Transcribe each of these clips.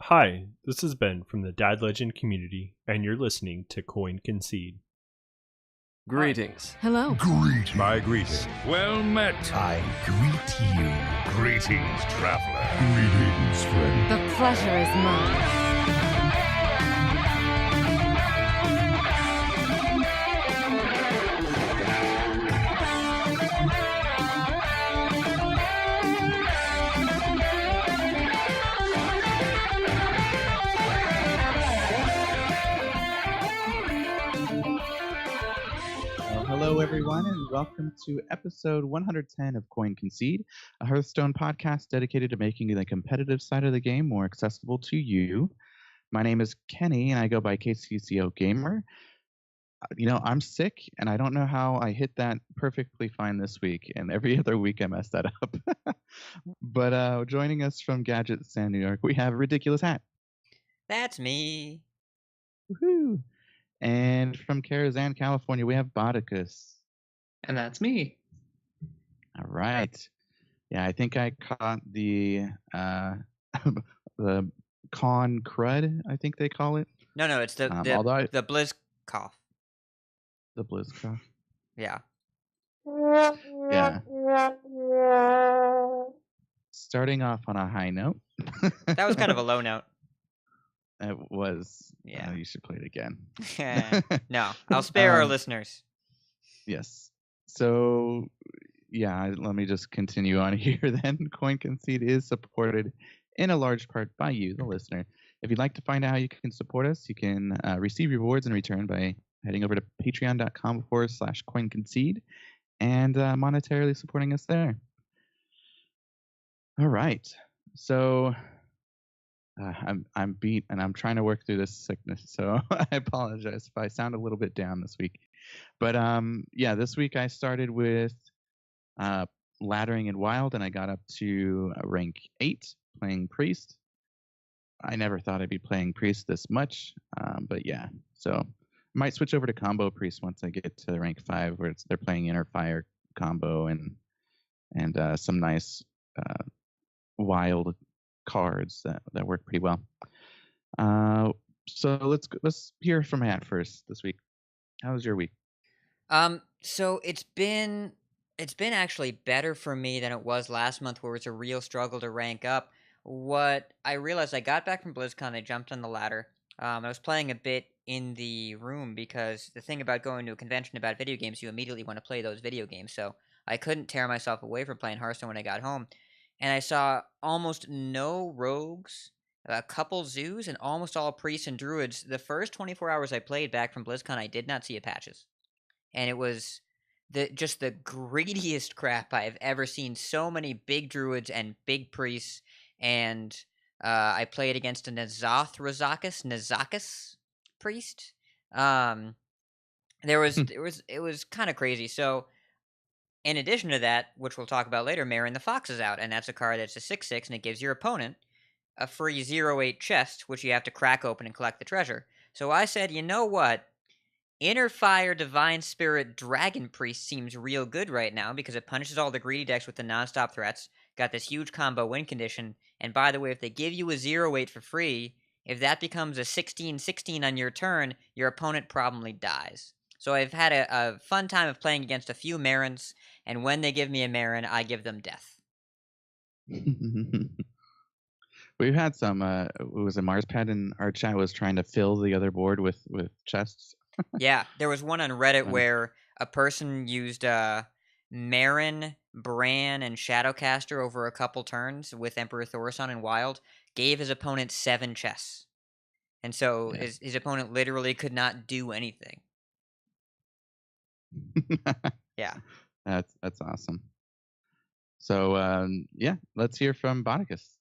Hi, this is Ben from the Dad Legend community, and you're listening to Concede. Greetings. Hello. Greetings. My greeting. Well met. I greet you. Greetings, traveler. Greetings, friend. The pleasure is mine. Hello, everyone, and welcome to episode 110 of Concede, a Hearthstone podcast dedicated to making the competitive side of the game more accessible to you. My name is Kenny, and I go by KCCO Gamer. I'm sick, and I don't know how I hit that perfectly fine this week, and every other week I mess that up. But joining us from Gadget Stand, New York, we have Ridiculous Hat. That's me. Woohoo! And from Karazhan, California, we have Bodicus. And that's me. All right. Yeah, I think I caught the the con crud, I think they call it. No, it's the Blizz cough. The Blizz cough. Yeah. Yeah. Starting off on a high note. That was kind of a low note. It was. Yeah. You should play it again. No, I'll spare our listeners. Yes. So, yeah, let me just continue on here then. Concede is supported in a large part by you, the listener. If you'd like to find out how you can support us, you can receive rewards in return by heading over to patreon.com/coinconcede and monetarily supporting us there. All right. So I'm beat and I'm trying to work through this sickness, so I apologize if I sound a little bit down this week. But this week I started with laddering in Wild, and I got up to rank 8 playing Priest. I never thought I'd be playing Priest this much, but yeah. So I might switch over to combo Priest once I get to rank 5, where they're playing Inner Fire combo and some nice Wild cards that work pretty well. So let's hear from Hat first this week. How was your week? So it's been actually better for me than it was last month, where it was a real struggle to rank up. What I realized, I got back from BlizzCon, I jumped on the ladder. I was playing a bit in the room, because the thing about going to a convention about video games, you immediately want to play those video games. So I couldn't tear myself away from playing Hearthstone when I got home. And I saw almost no rogues, a couple zoos, and almost all priests and druids. The first 24 hours I played back from BlizzCon, I did not see a patches. And it was just the greediest crap I have ever seen. So many big druids and big priests. And I played against a Nazakus priest. It was kind of crazy. So in addition to that, which we'll talk about later, Marin the Fox is out, and that's a card that's a 6/6, and it gives your opponent a free 0/8 chest, which you have to crack open and collect the treasure. So I said, you know what? Inner Fire Divine Spirit Dragon Priest seems real good right now, because it punishes all the greedy decks with the non-stop threats, got this huge combo win condition, and by the way, if they give you a 0/8 for free, if that becomes a 16/16 on your turn, your opponent probably dies. So I've had a fun time of playing against a few Marins, and when they give me a Marin, I give them death. We've had some. It was a Marspad in our chat was trying to fill the other board with chests. Yeah, there was one on Reddit where a person used Marin, Bran, and Shadowcaster over a couple turns with Emperor Thaurissan and Wild, gave his opponent 7 chests. And so his opponent literally could not do anything. Yeah. That's awesome. So let's hear from Bodicus.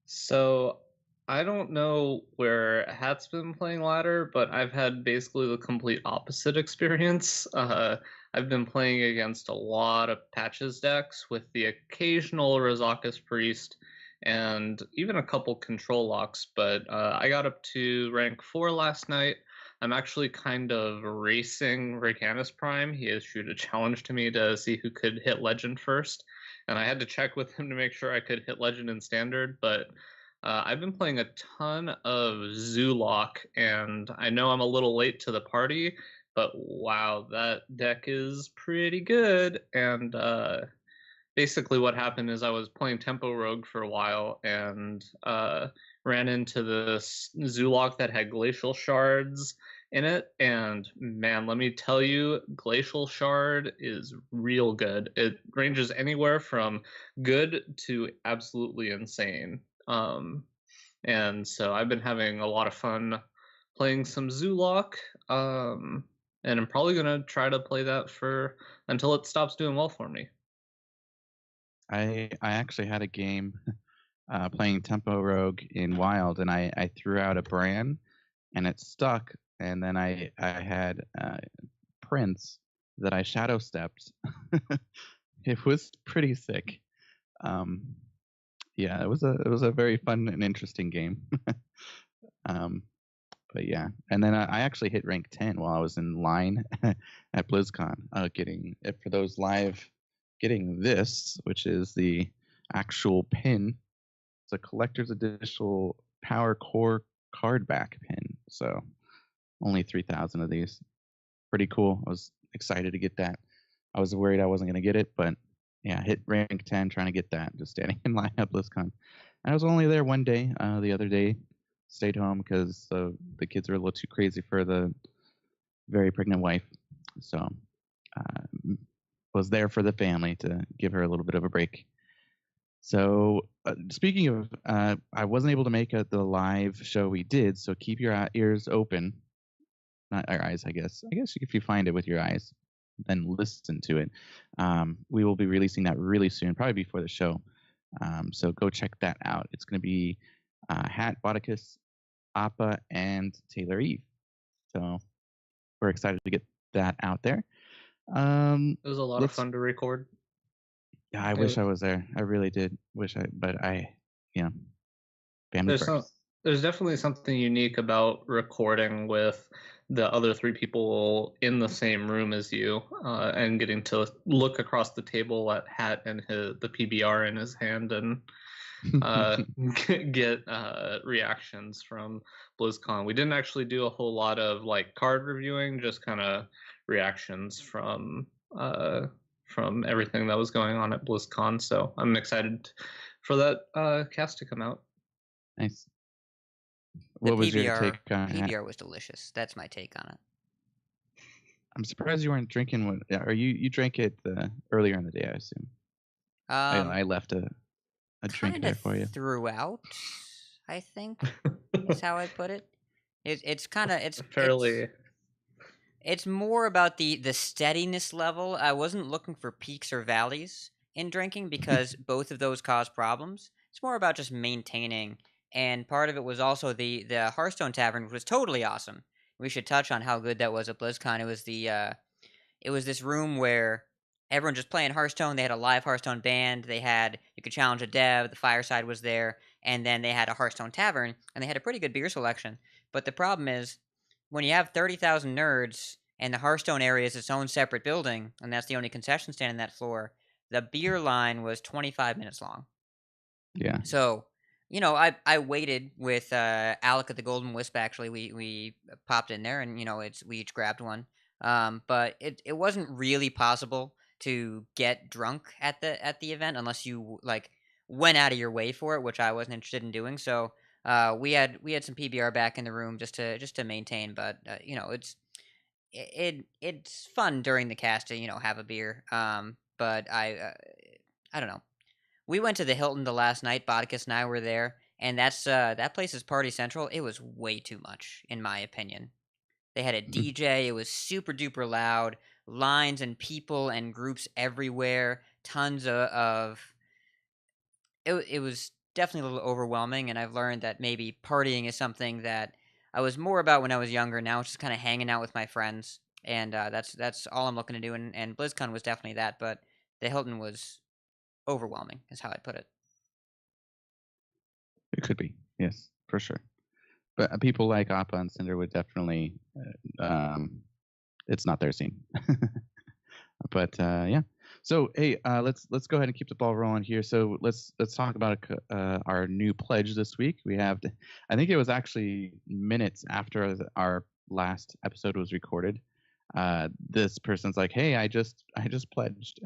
So I don't know where Hat's been playing ladder, but I've had basically the complete opposite experience. I've been playing against a lot of patches decks with the occasional Razakus Priest and even a couple control locks, but I got up to rank 4 last night. I'm actually kind of racing Rakanus Prime. He issued a challenge to me to see who could hit Legend first, and I had to check with him to make sure I could hit Legend in Standard, but I've been playing a ton of Zoolock, and I know I'm a little late to the party, but wow, that deck is pretty good. And basically, what happened is I was playing Tempo Rogue for a while and ran into this Zoolock that had Glacial Shards in it. And man, let me tell you, Glacial Shard is real good. It ranges anywhere from good to absolutely insane. And so I've been having a lot of fun playing some Zoolock. And I'm probably gonna try to play that for until it stops doing well for me. I actually had a game playing Tempo Rogue in Wild, and I threw out a Bran, and it stuck. And then I had Prince that I shadow stepped. It was pretty sick. Yeah, it was a very fun and interesting game. But yeah, and then I actually hit rank 10 while I was in line at BlizzCon, getting for those live, getting this, which is the actual pin. It's a collector's edition Power Core card back pin. So only 3,000 of these. Pretty cool. I was excited to get that. I was worried I wasn't going to get it, but yeah, hit rank 10 trying to get that, just standing in line at BlizzCon. And I was only there one day. The other day, stayed home because the kids are a little too crazy for the very pregnant wife. So was there for the family to give her a little bit of a break. So speaking of, I wasn't able to make the live show we did, so keep your ears open. Not our eyes, I guess. I guess if you find it with your eyes, then listen to it. We will be releasing that really soon, probably before the show. So go check that out. It's going to be Hat, Bodicus, Appa, and Taylor Eve. So we're excited to get that out there. It was a lot of fun to record. Yeah, I wish I was there. I really did wish but family first. There's definitely something unique about recording with the other three people in the same room as you, and getting to look across the table at Hat and the PBR in his hand and get reactions from BlizzCon. We didn't actually do a whole lot of like card reviewing, just kind of reactions from everything that was going on at BlizzCon. So I'm excited for that cast to come out. Nice. What was your take on it? PBR was delicious. That's my take on it. I'm surprised you weren't drinking or you drank it earlier in the day, I assume. I left a drink there for you. Throughout, I think is how I put it. It's fairly. It's more about the steadiness level. I wasn't looking for peaks or valleys in drinking because both of those cause problems. It's more about just maintaining. And part of it was also the Hearthstone Tavern, which was totally awesome. We should touch on how good that was at BlizzCon. It was this room where everyone just playing Hearthstone. They had a live Hearthstone band. You could challenge a dev. The Fireside was there, and then they had a Hearthstone Tavern, and they had a pretty good beer selection. But the problem is, when you have 30,000 nerds and the Hearthstone area is its own separate building, and that's the only concession stand in that floor, the beer line was 25 minutes long. Yeah. So, I waited with Alec at the Golden Wisp. Actually, we popped in there, and we each grabbed one. But it wasn't really possible to get drunk at the event unless you went out of your way for it, which I wasn't interested in doing. So we had some PBR back in the room just to maintain. But it's fun during the cast to have a beer. But I don't know. We went to the Hilton the last night. Bodicus and I were there, and that place is party central. It was way too much, in my opinion. They had a DJ. It was super duper loud. Lines and people and groups everywhere. Tons of. It was definitely a little overwhelming, and I've learned that maybe partying is something that I was more about when I was younger. Now it's just kind of hanging out with my friends, and that's all I'm looking to do. And BlizzCon was definitely that, but the Hilton was overwhelming, is how I put it. It could be, yes, for sure. But people like Appa and Cinder would definitely, it's not their scene. But yeah. So hey, let's go ahead and keep the ball rolling here. So let's talk about our new pledge this week. We have, I think it was actually minutes after our last episode was recorded. This person's like, hey, I just pledged,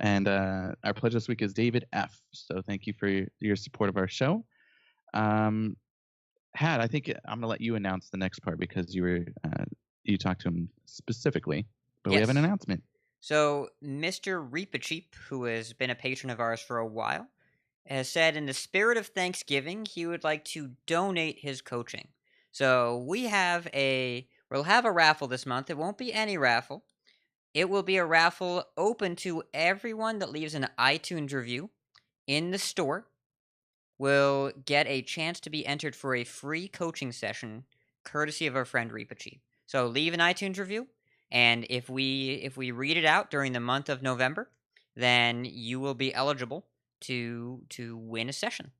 and our pledge this week is David F. So thank you for your support of our show. Had, I think I'm gonna let you announce the next part because you talked to him specifically, but we have an Yes. announcement. So, Mr. Reepacheep, who has been a patron of ours for a while, has said in the spirit of Thanksgiving, he would like to donate his coaching. So, we'll have a raffle this month. It won't be any raffle. It will be a raffle open to everyone that leaves an iTunes review in the store. Will get a chance to be entered for a free coaching session, courtesy of our friend Reepacheep. So leave an iTunes review, and if we read it out during the month of November, then you will be eligible to win a session.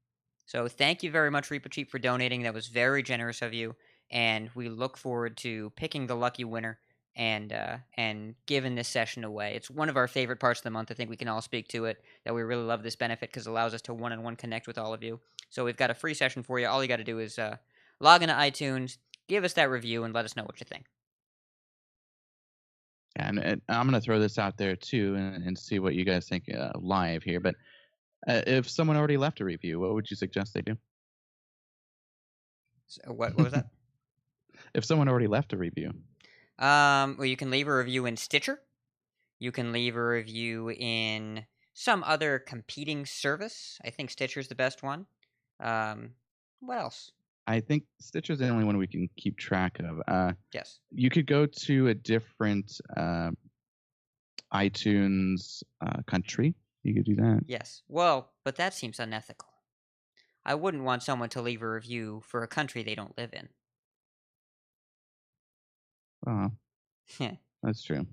So thank you very much, Reepacheep, for donating. That was very generous of you, and we look forward to picking the lucky winner and giving this session away. It's one of our favorite parts of the month. I think we can all speak to it, that we really love this benefit because it allows us to one-on-one connect with all of you. So we've got a free session for you. All you got to do is log into iTunes, give us that review, and let us know what you think. And I'm going to throw this out there too and see what you guys think live here. But if someone already left a review, what would you suggest they do? So what was that? If someone already left a review. Well, you can leave a review in Stitcher. You can leave a review in some other competing service. I think Stitcher's the best one. What else? I think Stitcher's the only one we can keep track of. Yes. You could go to a different iTunes country. You could do that. Yes. Well, but that seems unethical. I wouldn't want someone to leave a review for a country they don't live in. Oh, that's true.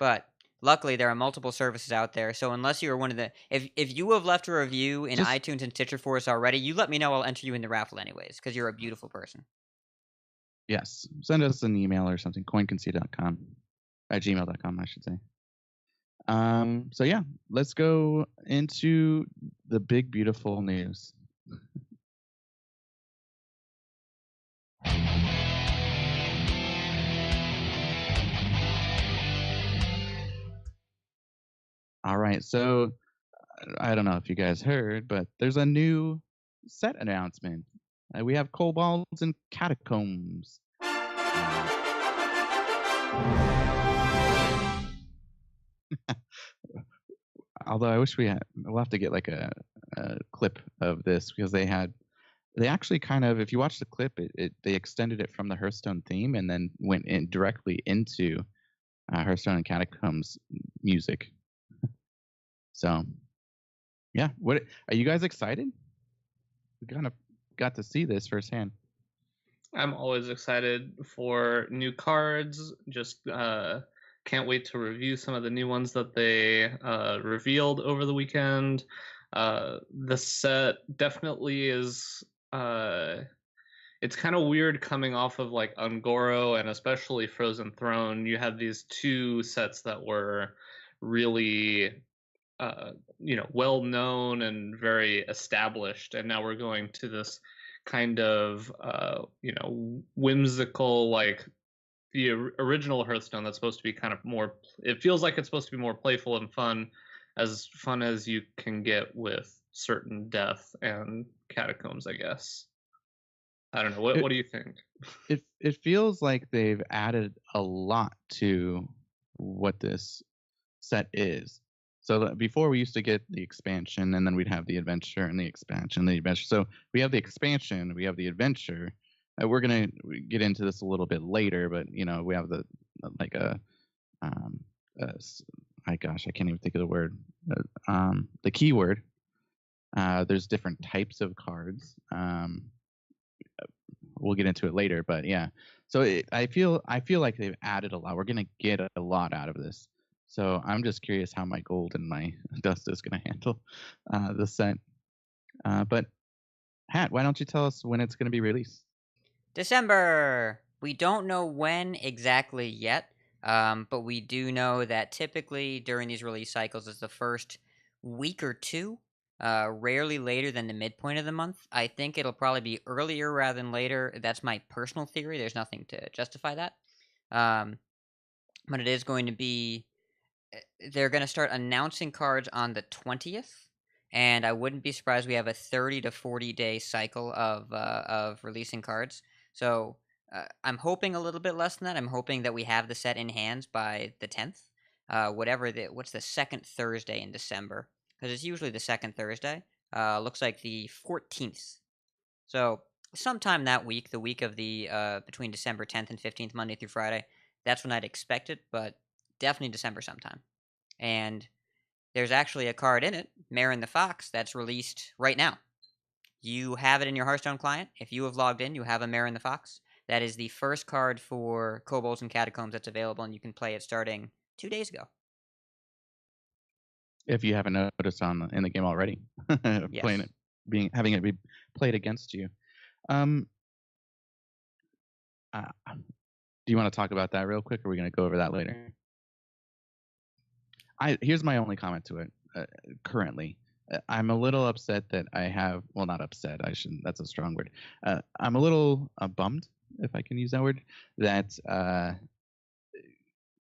But luckily, there are multiple services out there. So unless you are one of the, if you have left a review in iTunes and Stitcher for us already, you let me know. I'll enter you in the raffle anyways, because you're a beautiful person. Yes, send us an email or something. Concede.com, at gmail.com, I should say. So yeah, let's go into the big beautiful news. All right, so I don't know if you guys heard, but there's a new set announcement. We have Kobolds and Catacombs. Although I wish we'll have to get like a clip of this because they actually kind of, if you watch the clip, they extended it from the Hearthstone theme and then went in directly into Hearthstone and Catacombs music. So, yeah, what are you guys excited? We kind of got to see this firsthand. I'm always excited for new cards. Just can't wait to review some of the new ones that they revealed over the weekend. The set definitely is. It's kind of weird coming off of like Ungoro and especially Frozen Throne. You had these two sets that were really well known and very established, and now we're going to this kind of whimsical, like the original Hearthstone that's supposed to be kind of more, it feels like it's supposed to be more playful and fun as you can get with Certain Death and Catacombs, I guess. I don't know, what do you think? It feels like they've added a lot to what this set is. So before we used to get the expansion, and then we'd have the adventure and the expansion, the adventure. So we have the expansion, we have the adventure. We're gonna get into this a little bit later, but we have the my gosh, I can't even think of the word. The keyword. There's different types of cards. We'll get into it later, but yeah. So I feel like they've added a lot. We're gonna get a lot out of this. So I'm just curious how my gold and my dust is going to handle the set. But Hat, why don't you tell us when it's going to be released? December. We don't know when exactly yet, But we do know that typically during these release cycles is the first week or two, rarely later than the midpoint of the month. I think it'll probably be earlier rather than later. That's my personal theory. There's nothing to justify that. Um, but it is going to be they're going to start announcing cards on the 20th, and I wouldn't be surprised we have a 30 to 40 day cycle of releasing cards. So I'm hoping a little bit less than that. I'm hoping that we have the set in hands by the 10th. What's the second Thursday in December? Because it's usually the second Thursday. Looks like the 14th. So sometime that week, the week of the between December 10th and 15th, Monday through Friday, that's when I'd expect it. But definitely December sometime. And there's actually a card in it, Marin the Fox, that's released right now. You have it in your Hearthstone client. If you have logged in, you have a Marin the Fox. That is the first card for Kobolds and Catacombs that's available, and you can play it starting 2 days ago. If you haven't noticed in the game already, Yes. playing it, having it be played against you. Do you want to talk about that real quick, or are we going to go over that later? Here's my only comment to it. Currently, I'm a little upset that I have. Well, not upset. I shouldn't. That's a strong word. I'm a little bummed, if I can use that word, that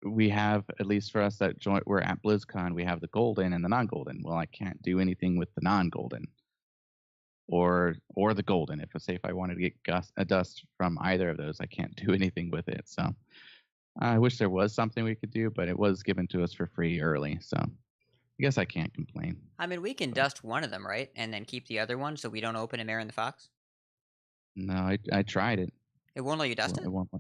we have, at least for us that we're at BlizzCon, we have the golden and the non-golden. Well, I can't do anything with the non-golden or the golden. If I wanted to get a dust from either of those, I can't do anything with it. So I wish there was something we could do, but it was given to us for free early, so I guess I can't complain. I mean, we can dust one of them, right? And then keep the other one so we don't open a Marin the Fox? No, I tried it. It won't let you dust it? It won't,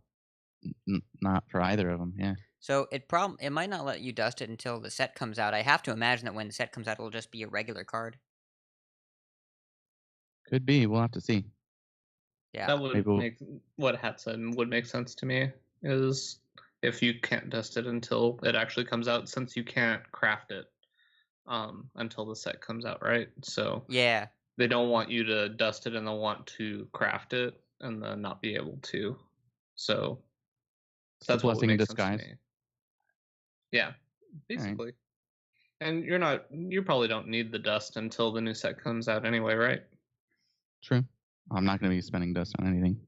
not for either of them, yeah. So it might not let you dust it until the set comes out. I have to imagine that when the set comes out, it'll just be a regular card. Could be. We'll have to see. Yeah. That would make what Hat said would make sense to me, is if you can't dust it until it actually comes out, since you can't craft it until the set comes out, right? So yeah, they don't want you to dust it, and they'll want to craft it and then not be able to. So that's what would make sense to me. Yeah, basically. Right. And you probably don't need the dust until the new set comes out anyway, right? True. I'm not going to be spending dust on anything.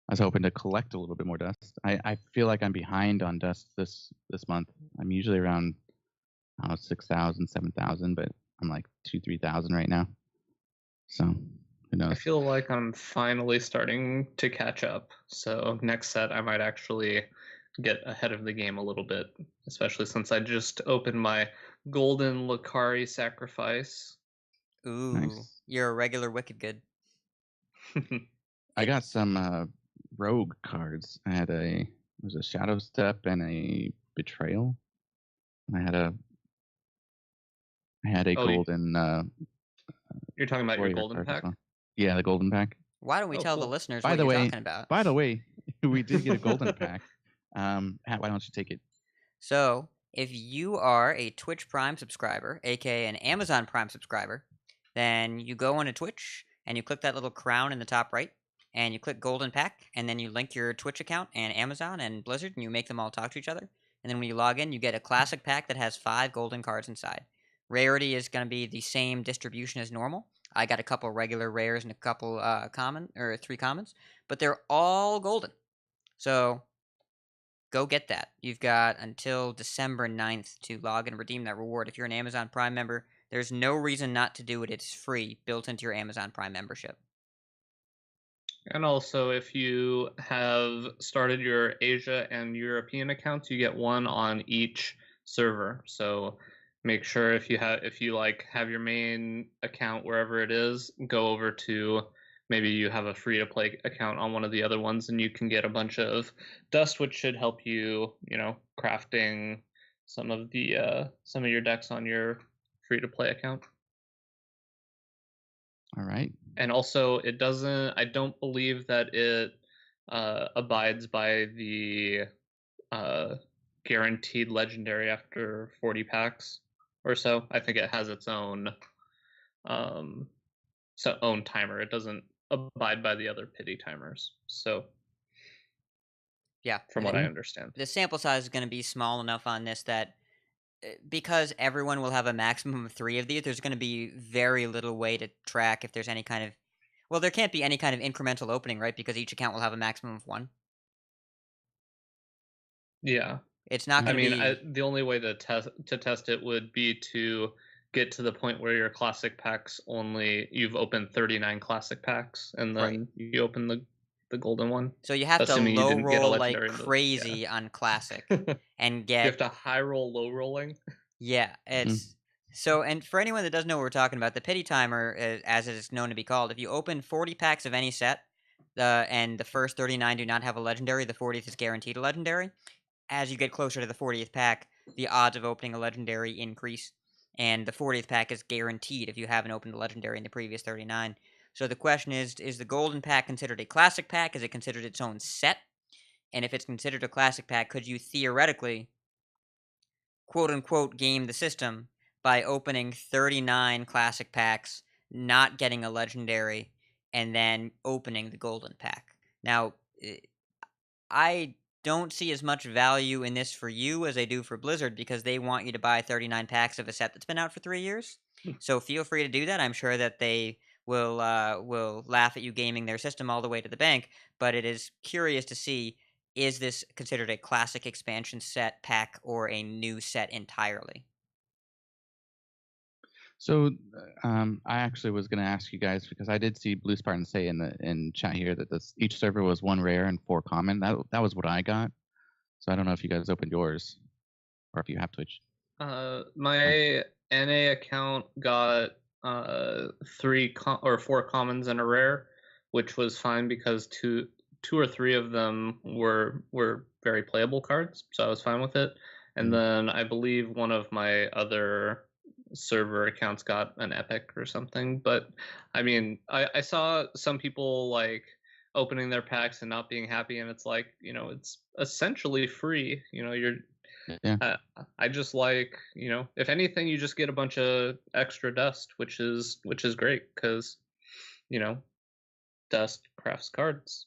I was hoping to collect a little bit more dust. I feel like I'm behind on dust this month. I'm usually around 6,000, 7,000, but I'm like 2,000-3,000 right now. So who knows? I feel like I'm finally starting to catch up. So next set I might actually get ahead of the game a little bit, especially since I just opened my golden Lucari sacrifice. Ooh, nice. You're a regular Wicked Good. I got some rogue cards. There's a Shadow Step and a Betrayal. And I had a golden. You're talking about your golden pack? Well. Yeah, the golden pack. Why don't we tell the listeners what you're talking about? By the way, we did get a golden pack. Hat, why don't you take it? So, if you are a Twitch Prime subscriber, aka an Amazon Prime subscriber, then you go onto Twitch and you click that little crown in the top right, and you click Golden Pack, and then you link your Twitch account and Amazon and Blizzard, and you make them all talk to each other. And then when you log in, you get a classic pack that has 5 golden cards inside. Rarity is going to be the same distribution as normal. I got a couple regular rares and a couple 3 commons, but they're all golden. So go get that. You've got until December 9th to log and redeem that reward. If you're an Amazon Prime member, there's no reason not to do it. It's free, built into your Amazon Prime membership. And also, if you have started your Asia and European accounts, you get one on each server. So make sure if you have your main account wherever it is, go over to maybe you have a free to play account on one of the other ones, and you can get a bunch of dust, which should help you, crafting some of your decks on your free to play account. All right. And also, I don't believe that it abides by the guaranteed legendary after 40 packs or so. I think it has its own timer. It doesn't abide by the other pity timers. So Yeah. from what I understand. The sample size is going to be small enough on this that because everyone will have a maximum of 3 of these, there's going to be very little way to track if there's any kind of... Well, there can't be any kind of incremental opening, right? Because each account will have a maximum of 1. Yeah. It's not I going to mean, be... the only way to test it would be to get to the point where your classic packs you've opened 39 classic packs, and then you open the golden one. So you have to assuming you low didn't get a roll like legendary crazy on classic and You get... have to high roll, low rolling. Yeah, it's... So, and for anyone that doesn't know what we're talking about, the pity timer, as it is known to be called, if you open 40 packs of any set, and the first 39 do not have a legendary, the 40th is guaranteed a legendary. As you get closer to the 40th pack, the odds of opening a legendary increase, and the 40th pack is guaranteed if you haven't opened a legendary in the previous 39. So the question is the golden pack considered a classic pack? Is it considered its own set? And if it's considered a classic pack, could you theoretically, quote-unquote, game the system by opening 39 classic packs, not getting a legendary, and then opening the golden pack? Now, I don't see as much value in this for you as I do for Blizzard, because they want you to buy 39 packs of a set that's been out for 3 years. So feel free to do that. I'm sure that they will laugh at you gaming their system all the way to the bank, but it is curious to see, is this considered a classic expansion set pack or a new set entirely? So I actually was going to ask you guys, because I did see Blue Spartan say in chat here that each server was 1 rare and 4 common. That was what I got. So I don't know if you guys opened yours or if you have Twitch. My NA account got 3 or 4 commons and a rare, which was fine because two or three of them were very playable cards, so I was fine with it. And then I believe one of my other server accounts got an epic or something. But I mean, I saw some people like opening their packs and not being happy, and it's like, it's essentially free. I just like, if anything, you just get a bunch of extra dust, which is great, because dust crafts cards,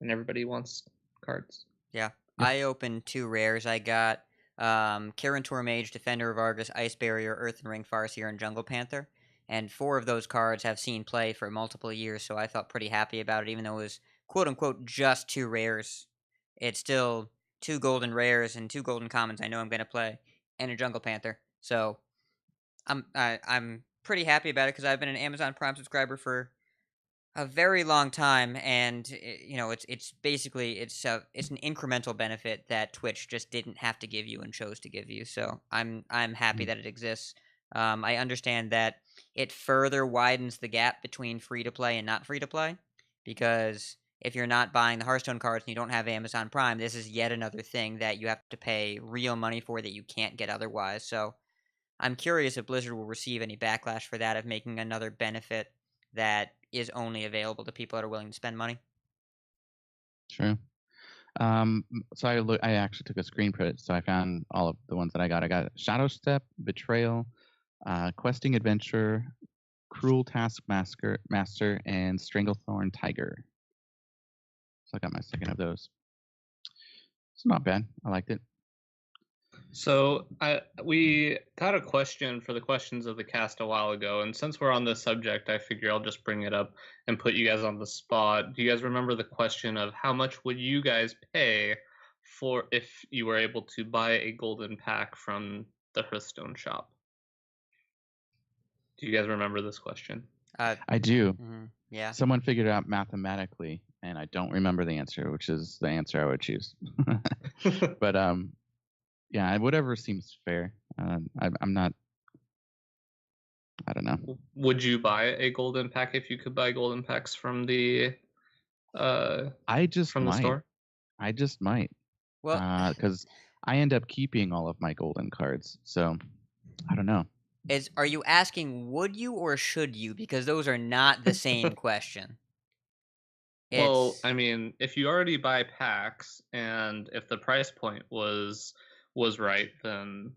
and everybody wants cards. Yeah. I opened 2 rares. I got Kirin Mage, Defender of Argus, Ice Barrier, Earthen Ring, Farseer, and Jungle Panther. And 4 of those cards have seen play for multiple years, so I felt pretty happy about it, even though it was quote-unquote just 2 rares. It's still 2 golden rares and 2 golden commons I know I'm going to play, and a Jungle Panther. So I'm pretty happy about it, because I've been an Amazon Prime subscriber for a very long time, and it's basically it's an incremental benefit that Twitch just didn't have to give you and chose to give you. So I'm happy that it exists. I understand that it further widens the gap between free to play and not free to play, because if you're not buying the Hearthstone cards and you don't have Amazon Prime, this is yet another thing that you have to pay real money for that you can't get otherwise. So I'm curious if Blizzard will receive any backlash for that, of making another benefit that is only available to people that are willing to spend money. True. So I actually took a screen print, so I found all of the ones that I got. I got Shadow Step, Betrayal, Questing Adventure, Cruel Taskmaster, and Stranglethorn Tiger. So I got my second of those. It's not bad. I liked it. So we got a question for the questions of the cast a while ago, and since we're on this subject, I figure I'll just bring it up and put you guys on the spot. Do you guys remember the question of how much would you guys pay for if you were able to buy a golden pack from the Hearthstone shop? Do you guys remember this question? I do. Yeah. Someone figured it out mathematically, and I don't remember the answer, which is the answer I would choose. But yeah, whatever seems fair. I'm not. I don't know. Would you buy a golden pack if you could buy golden packs from the? The store? I just might. Well, because I end up keeping all of my golden cards, so I don't know. Are you asking would you or should you? Because those are not the same question. Well, I mean, if you already buy packs, and if the price point was right, then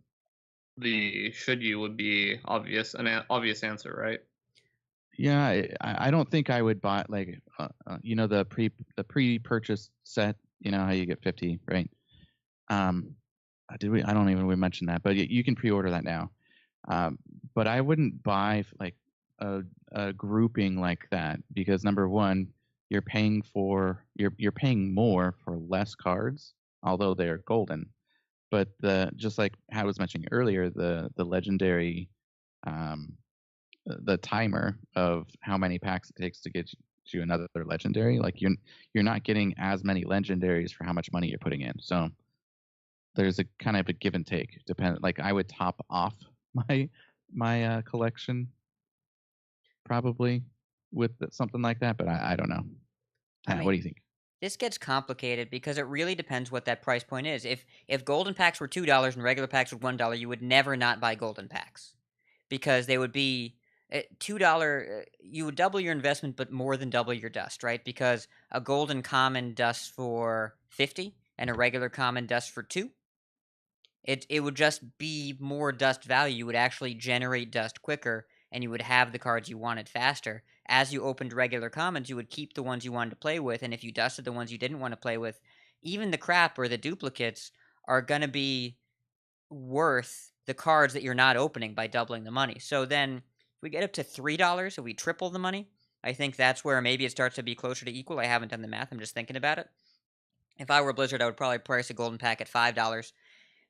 the should you would be an obvious answer, right? Yeah, I don't think I would buy the pre-purchase set You know how you get 50, right? Did we? I don't even we mentioned that, but you can pre-order that now. But I wouldn't buy like a grouping like that because number one, you're paying more for less cards, although they're golden. But just like how I was mentioning earlier, the legendary, the timer of how many packs it takes to get you another legendary, like you're not getting as many legendaries for how much money you're putting in. So there's a kind of a give and take. Like I would top off my collection probably with something like that, but I don't know. I What mean, do you think? this gets complicated because it really depends what that price point is. If golden packs were $2 and regular packs were $1, you would never not buy golden packs because they would be $2. You would double your investment, but more than double your dust, right? Because a golden common dusts for 50 and a regular common dusts for 2. It would just be more dust value. You would actually generate dust quicker, and you would have the cards you wanted faster. As you opened regular commons, you would keep the ones you wanted to play with, and if you dusted the ones you didn't want to play with, even the crap or the duplicates are going to be worth the cards that you're not opening by doubling the money. So then, if we get up to $3, if we triple the money, I think that's where maybe it starts to be closer to equal. I haven't done the math. I'm just thinking about it. If I were Blizzard, I would probably price a golden pack at $5.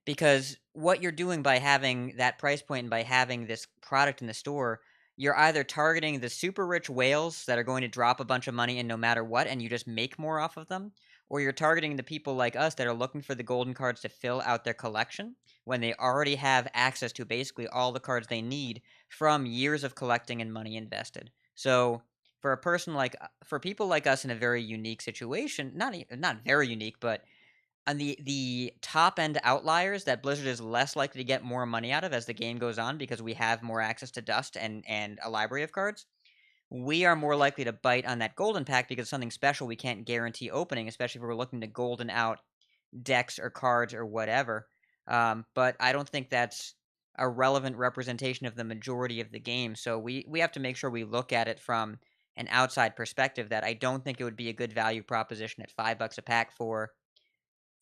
Because what you're doing by having that price point and by having this product in the store, you're either targeting the super rich whales that are going to drop a bunch of money in no matter what, and you just make more off of them, or you're targeting the people like us that are looking for the golden cards to fill out their collection when they already have access to basically all the cards they need from years of collecting and money invested. So for people like us in a very unique situation, not very unique, but on the top end outliers that Blizzard is less likely to get more money out of as the game goes on because we have more access to dust and a library of cards, we are more likely to bite on that golden pack because it's something special we can't guarantee opening, especially if we're looking to golden out decks or cards or whatever. But I don't think that's a relevant representation of the majority of the game. So we have to make sure we look at it from an outside perspective that I don't think it would be a good value proposition at $5 a pack for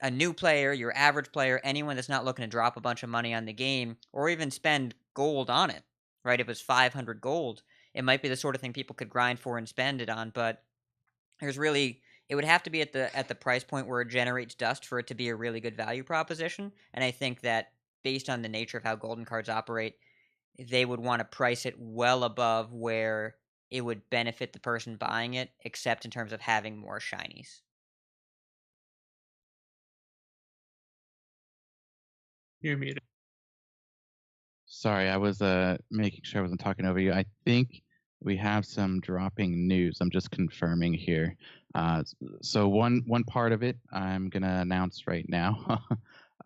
a new player, your average player, anyone that's not looking to drop a bunch of money on the game or even spend gold on it, right? If it was 500 gold, it might be the sort of thing people could grind for and spend it on, but it would have to be at the price point where it generates dust for it to be a really good value proposition. And I think that based on the nature of how golden cards operate, they would want to price it well above where it would benefit the person buying it, except in terms of having more shinies. You're muted. Sorry, I was making sure I wasn't talking over you. I think we have some dropping news. I'm just confirming here. So one part of it I'm gonna announce right now,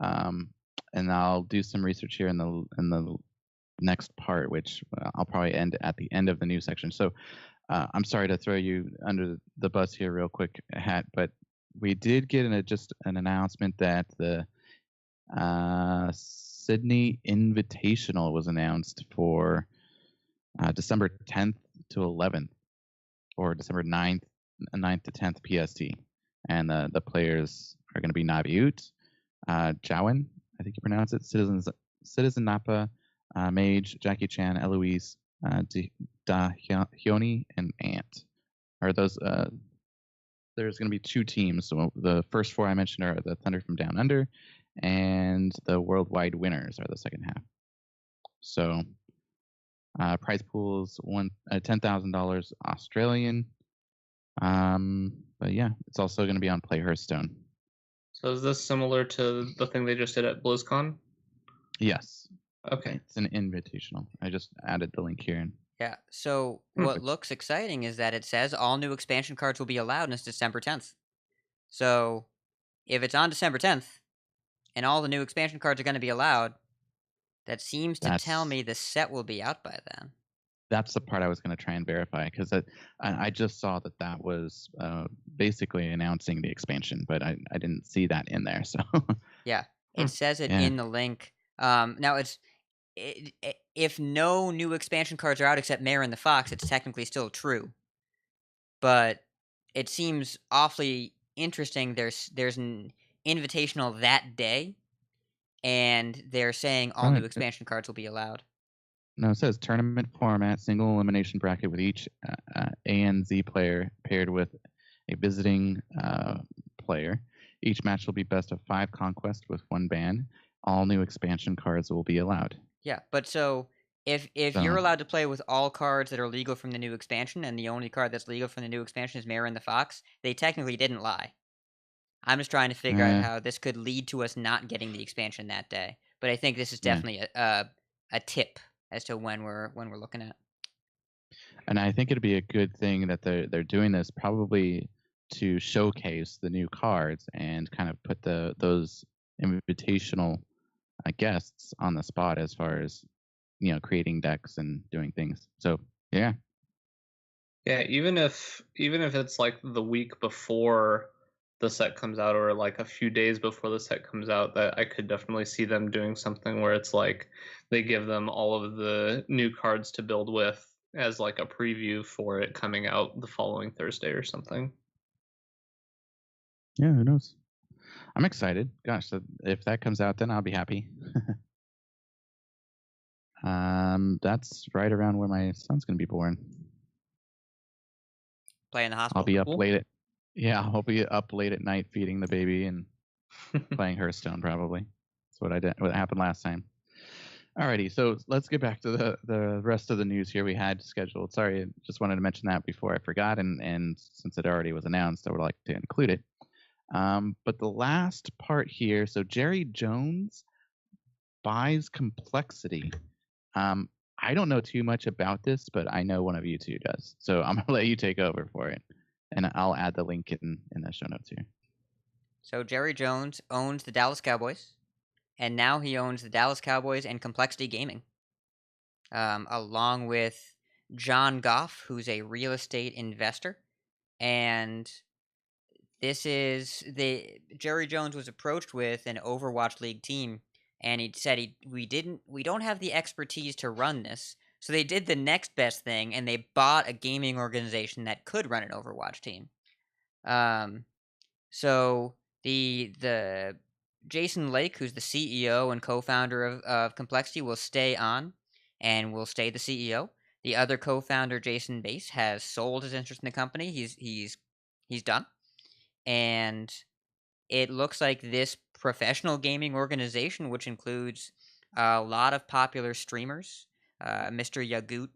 and I'll do some research here in the next part, which I'll probably end at the end of the news section. So I'm sorry to throw you under the bus here real quick, Hat, but we did get just an announcement that the Sydney Inn-vitational was announced for December 10th to 11th, or December 9th to 10th PST. And the players are going to be Naviut, Jowen, I think you pronounce it, Citizen Nappa, Mage, Jackie Chan, Eloise, Dahyoni, and Ant. Are those? There's going to be 2 teams. So the first 4 I mentioned are the Thunder from Down Under, and the worldwide winners are the second half. So prize pools $10,000 Australian. But yeah, it's also going to be on Play Hearthstone. So is this similar to the thing they just did at BlizzCon? Yes. Okay. It's an invitational. I just added the link here. Yeah, so what looks exciting is that it says all new expansion cards will be allowed and it's December 10th. So if it's on December 10th and all the new expansion cards are going to be allowed, that seems to tell me the set will be out by then. That's the part I was going to try and verify because I just saw that was basically announcing the expansion, but I didn't see that in there. So yeah, it says it in the link. Now if no new expansion cards are out except Marin the Fox, it's technically still true. But it seems awfully interesting. There's an Inn-vitational that day, and they're saying all new expansion cards will be allowed. No, it says tournament format, single elimination bracket with each A and Z player paired with a visiting player. Each match will be best of 5 conquest with 1 ban. All new expansion cards will be allowed. Yeah, but so if you're allowed to play with all cards that are legal from the new expansion, and the only card that's legal from the new expansion is Marin the Fox, they technically didn't lie. I'm just trying to figure out how this could lead to us not getting the expansion that day. But I think this is definitely a tip as to when we're looking at. And I think it'd be a good thing that they're doing this probably to showcase the new cards and kind of put those invitational guests on the spot as far as creating decks and doing things. So yeah, even if it's like the week before the set comes out or like a few days before the set comes out, that I could definitely see them doing something where it's like they give them all of the new cards to build with as like a preview for it coming out the following Thursday or something. Yeah, who knows? I'm excited. Gosh, if that comes out, then I'll be happy. That's right around where my son's going to be born. Play in the hospital. I'll be up late I'll be up late at night feeding the baby and playing Hearthstone probably. That's what I did. What happened last time. Alrighty, so let's get back to the rest of the news here we had scheduled. Sorry, I just wanted to mention that before I forgot, and since it already was announced, I would like to include it. But the last part here, so Jerry Jones buys Complexity. I don't know too much about this, but I know one of you two does. So I'm going to let you take over for it. And I'll add the link in the show notes here. So Jerry Jones owns the Dallas Cowboys, and now he owns the Dallas Cowboys and Complexity Gaming, along with John Goff, who's a real estate investor. And this is Jerry Jones was approached with an Overwatch League team, and he said we don't have the expertise to run this. So they did the next best thing, and they bought a gaming organization that could run an Overwatch team. So the Jason Lake, who's the CEO and co-founder of Complexity, will stay on and will stay the CEO. The other co-founder, Jason Bass, has sold his interest in the company. He's done. And it looks like this professional gaming organization, which includes a lot of popular streamers, Mr. Yagut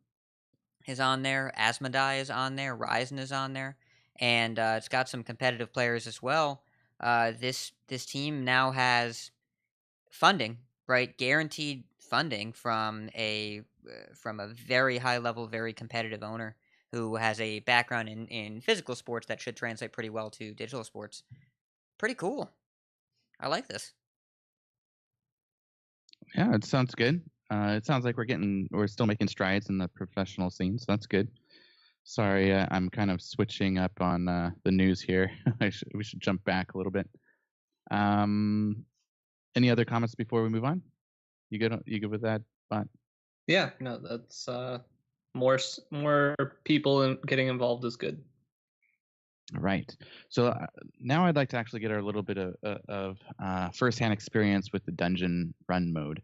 is on there, Asmodai is on there, Ryzen is on there, and it's got some competitive players as well. This team now has funding, right? Guaranteed funding from a very high level, very competitive owner who has a background in physical sports that should translate pretty well to digital sports. Pretty cool. I like this. Yeah, it sounds good. It sounds like we're still making strides in the professional scene, so that's good. Sorry, I'm kind of switching up on the news here. We should jump back a little bit. Any other comments before we move on? You good with that, Bot? Yeah, no, that's more people getting involved is good. Right. So now I'd like to actually get a little bit of firsthand experience with the dungeon run mode.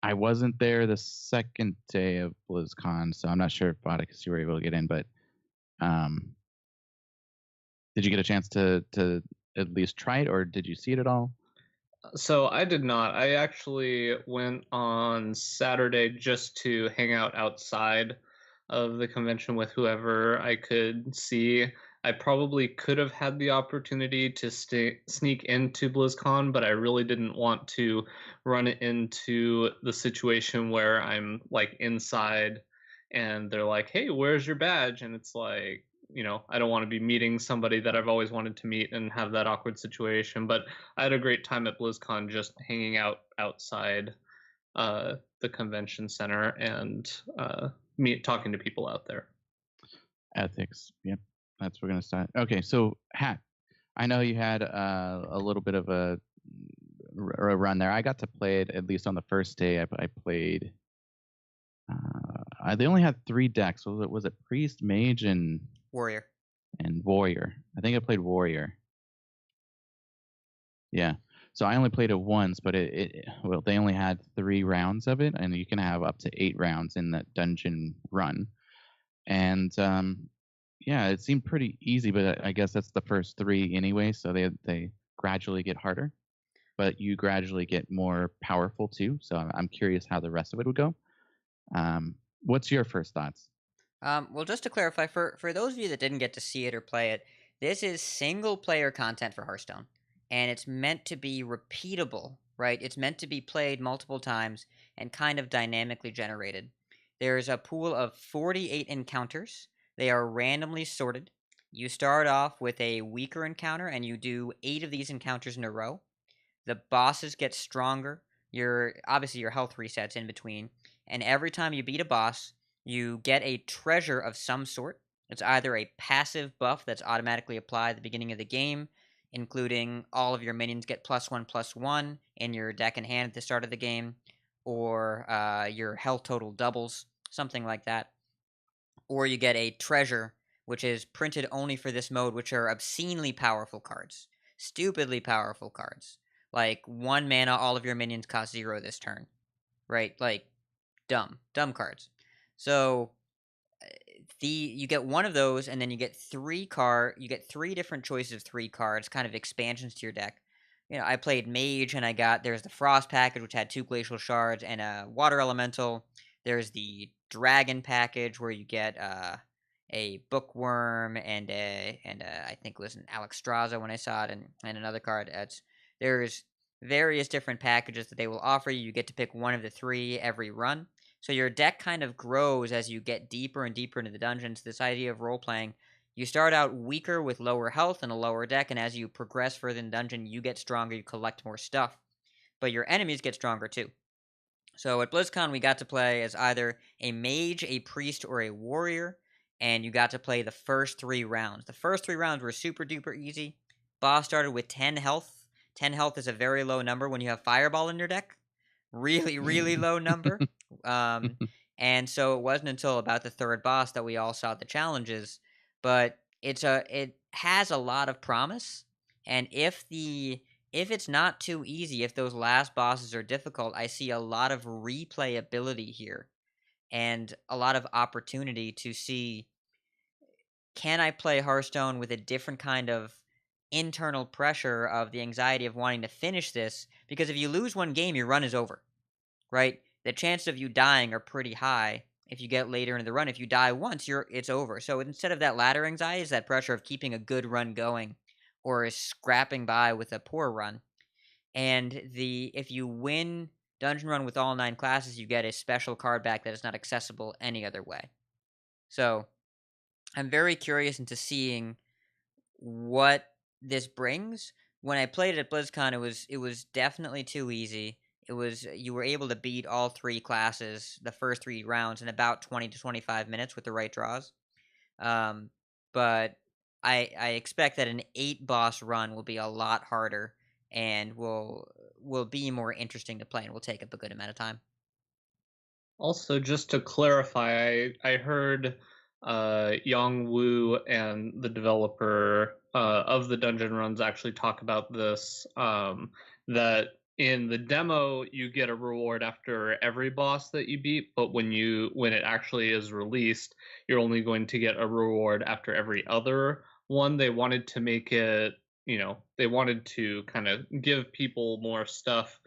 I wasn't there the second day of BlizzCon, so I'm not sure if Bodicus you were able to get in, but did you get a chance to at least try it, or did you see it at all? So I did not. I actually went on Saturday just to hang out outside of the convention with whoever I could see. I probably could have had the opportunity to sneak into BlizzCon, but I really didn't want to run into the situation where I'm like inside and they're like, "Hey, where's your badge?" And it's like, I don't want to be meeting somebody that I've always wanted to meet and have that awkward situation. But I had a great time at BlizzCon just hanging out outside the convention center and talking to people out there. Ethics. Yep. That's what we're going to start. Okay, so Hat, I know you had a little bit of a run there. I got to play it at least on the first day. I played. They only had 3 decks. Was it Priest, Mage, and Warrior? and Warrior. I think I played Warrior. Yeah. So I only played it once, but well, they only had 3 rounds of it, and you can have up to 8 rounds in that dungeon run. And yeah, it seemed pretty easy, but I guess that's the first 3 anyway, so they gradually get harder, but you gradually get more powerful too. So I'm curious how the rest of it would go. What's your first thoughts? Well, just to clarify, for those of you that didn't get to see it or play it, this is single player content for Hearthstone, and it's meant to be repeatable, right? It's meant to be played multiple times and kind of dynamically generated. There's a pool of 48 encounters. They are randomly sorted. You start off with a weaker encounter, and you do 8 of these encounters in a row. The bosses get stronger. Obviously your health resets in between, and every time you beat a boss, you get a treasure of some sort. It's either a passive buff that's automatically applied at the beginning of the game, including all of your minions get +1/+1 in your deck and hand at the start of the game, or your health total doubles, something like that. Or you get a treasure, which is printed only for this mode, which are obscenely powerful cards. Stupidly powerful cards. Like 1 mana, all of your minions cost 0 this turn. Right? Like, dumb cards. So you get one of those, and then you get 3 different choices of 3 cards, kind of expansions to your deck. I played Mage, and there's the Frost package, which had 2 Glacial Shards and a Water Elemental. There's the Dragon package, where you get a Bookworm and I think it was an Alexstrasza when I saw it, and another card. There's various different packages that they will offer you. You get to pick one of the 3 every run. So your deck kind of grows as you get deeper and deeper into the dungeons. This idea of role-playing, you start out weaker with lower health and a lower deck, and as you progress further in the dungeon, you get stronger, you collect more stuff. But your enemies get stronger too. So at BlizzCon, we got to play as either a mage, a priest, or a warrior, and you got to play the first 3 rounds. The first 3 rounds were super duper easy. Boss started with 10 health. 10 health is a very low number when you have Fireball in your deck. Really, really low number. And so it wasn't until about the 3rd boss that we all saw the challenges. But it has a lot of promise. And if it's not too easy, if those last bosses are difficult, I see a lot of replayability here and a lot of opportunity to see, can I play Hearthstone with a different kind of internal pressure of the anxiety of wanting to finish this? Because if you lose one game, your run is over, right? The chances of you dying are pretty high if you get later into the run. If you die once, it's over. So instead of that ladder anxiety, is that pressure of keeping a good run going or scrapping by with a poor run. And if you win Dungeon Run with all 9 classes, you get a special card back that is not accessible any other way. So I'm very curious into seeing what this brings. When I played it at BlizzCon, it was definitely too easy. You were able to beat all 3 classes the first 3 rounds in about 20 to 25 minutes with the right draws. But I expect that an 8 boss run will be a lot harder and will be more interesting to play and will take up a good amount of time. Also, just to clarify, I heard Yang Wu and the developer of the dungeon runs actually talk about this, that in the demo you get a reward after every boss that you beat, but when it actually is released, you're only going to get a reward after every other one. They wanted to make it, they wanted to kind of give people more stuff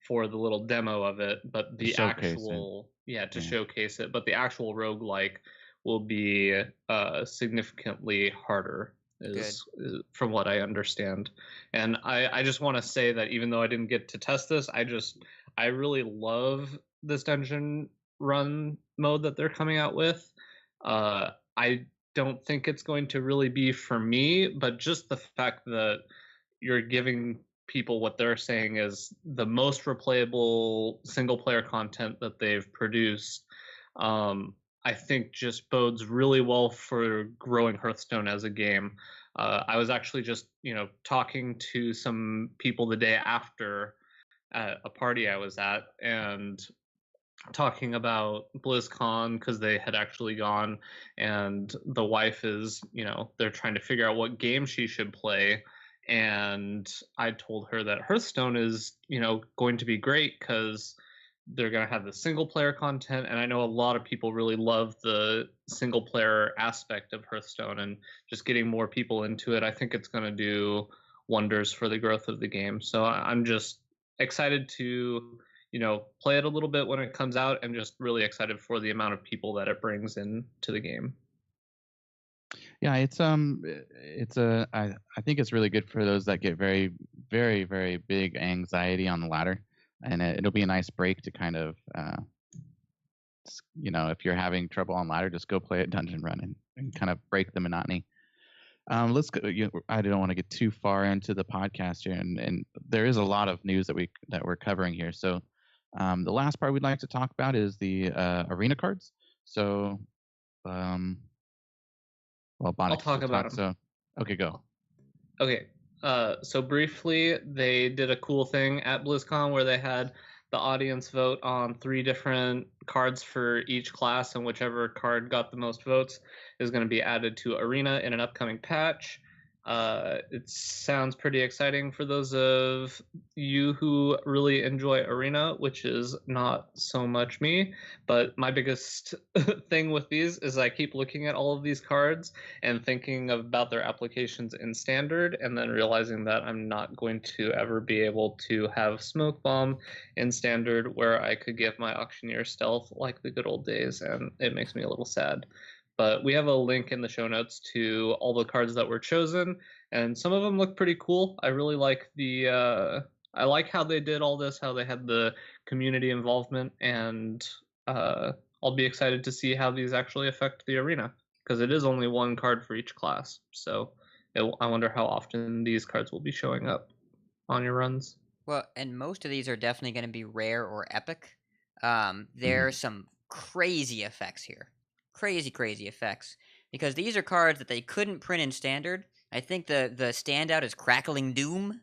for the little demo of it, but the actual showcase it, but the actual roguelike will be significantly harder, is from what I understand. And I just want to say that even though I didn't get to test this, I really love this dungeon run mode that they're coming out with. I don't think it's going to really be for me, but just the fact that you're giving people what they're saying is the most replayable single player content that they've produced, I think just bodes really well for growing Hearthstone as a game. I was actually just, talking to some people the day after at a party I was at, and talking about BlizzCon because they had actually gone, and the wife is, they're trying to figure out what game she should play. And I told her that Hearthstone is, going to be great because they're going to have the single player content. And I know a lot of people really love the single player aspect of Hearthstone, and just getting more people into it, I think it's going to do wonders for the growth of the game. So I'm just excited to play it a little bit when it comes out, and just really excited for the amount of people that it brings in to the game. Yeah, I think it's really good for those that get very, very, very big anxiety on the ladder, and it'll be a nice break to kind of, if you're having trouble on ladder, just go play a dungeon run and kind of break the monotony. Let's go. I don't want to get too far into the podcast here, and there is a lot of news that we're covering here. So, the last part we'd like to talk about is the arena cards. So, I'll talk about them. So, okay, go. Okay. So briefly, they did a cool thing at BlizzCon where they had the audience vote on 3 different cards for each class, and whichever card got the most votes is going to be added to Arena in an upcoming patch. It sounds pretty exciting for those of you who really enjoy Arena, which is not so much me. But my biggest thing with these is I keep looking at all of these cards and thinking about their applications in Standard, and then realizing that I'm not going to ever be able to have Smoke Bomb in Standard where I could get my Auctioneer Stealth like the good old days, and it makes me a little sad. But we have a link in the show notes to all the cards that were chosen, and some of them look pretty cool. I really like I like how they did all this, how they had the community involvement, and I'll be excited to see how these actually affect the arena, because it is only 1 card for each class. So I wonder how often these cards will be showing up on your runs. Well, and most of these are definitely going to be rare or epic. There are some crazy effects here. Crazy effects. Because these are cards that they couldn't print in Standard. I think the standout is Crackling Doom,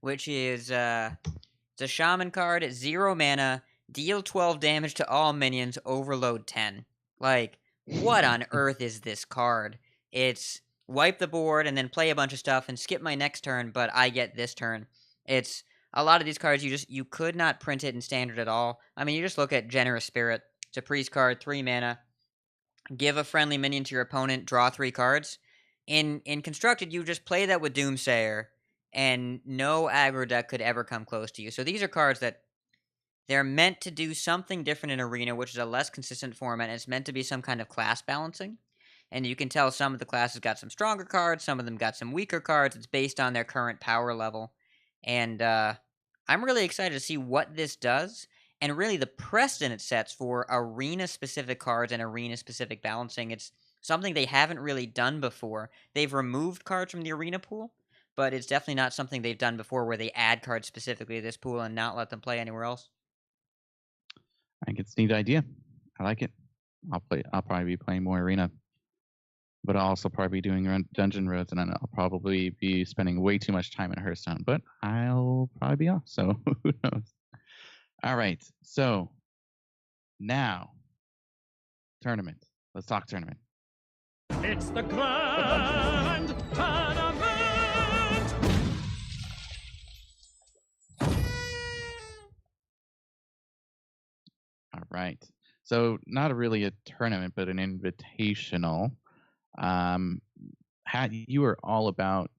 which is it's a Shaman card at 0 mana, deal 12 damage to all minions, overload 10. Like, what on earth is this card? It's wipe the board and then play a bunch of stuff and skip my next turn, but I get this turn. It's a lot of these cards you could not print it in Standard at all. I mean, you just look at Generous Spirit. It's a priest card, 3 mana. Give a friendly minion to your opponent, draw 3 cards. In Constructed, you just play that with Doomsayer, and no aggro deck could ever come close to you. So these are cards that they're meant to do something different in Arena, which is a less consistent format, and it's meant to be some kind of class balancing. And you can tell some of the classes got some stronger cards, some of them got some weaker cards. It's based on their current power level. And I'm really excited to see what this does, and really the precedent it sets for arena-specific cards and arena-specific balancing. It's something they haven't really done before. They've removed cards from the arena pool, but it's definitely not something they've done before where they add cards specifically to this pool and not let them play anywhere else. I think it's a neat idea. I like it. I'll probably be playing more arena, but I'll also probably be doing dungeon roads, and I'll probably be spending way too much time in Hearthstone, but I'll probably be off, so who knows. All right, so now tournament. Let's talk tournament. It's the grand tournament! All right. So not really a tournament, but an invitational. You were all about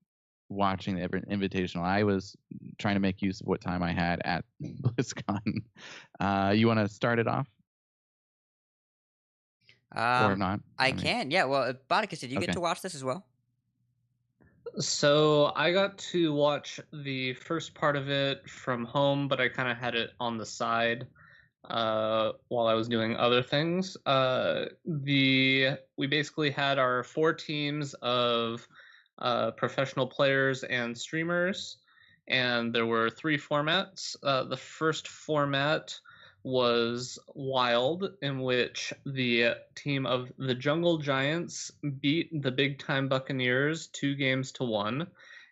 watching the Invitational. I was trying to make use of what time I had at BlizzCon. You want to start it off? Or not? I can, yeah. Well, Bonicus, did you Okay. get to watch this as well? So I got to watch the first part of it from home, but I kind of had it on the side while I was doing other things. We basically had our 4 teams of professional players and streamers, and there were 3 formats. The first format was Wild, in which the team of the Jungle Giants beat the Big Time Buccaneers 2-1,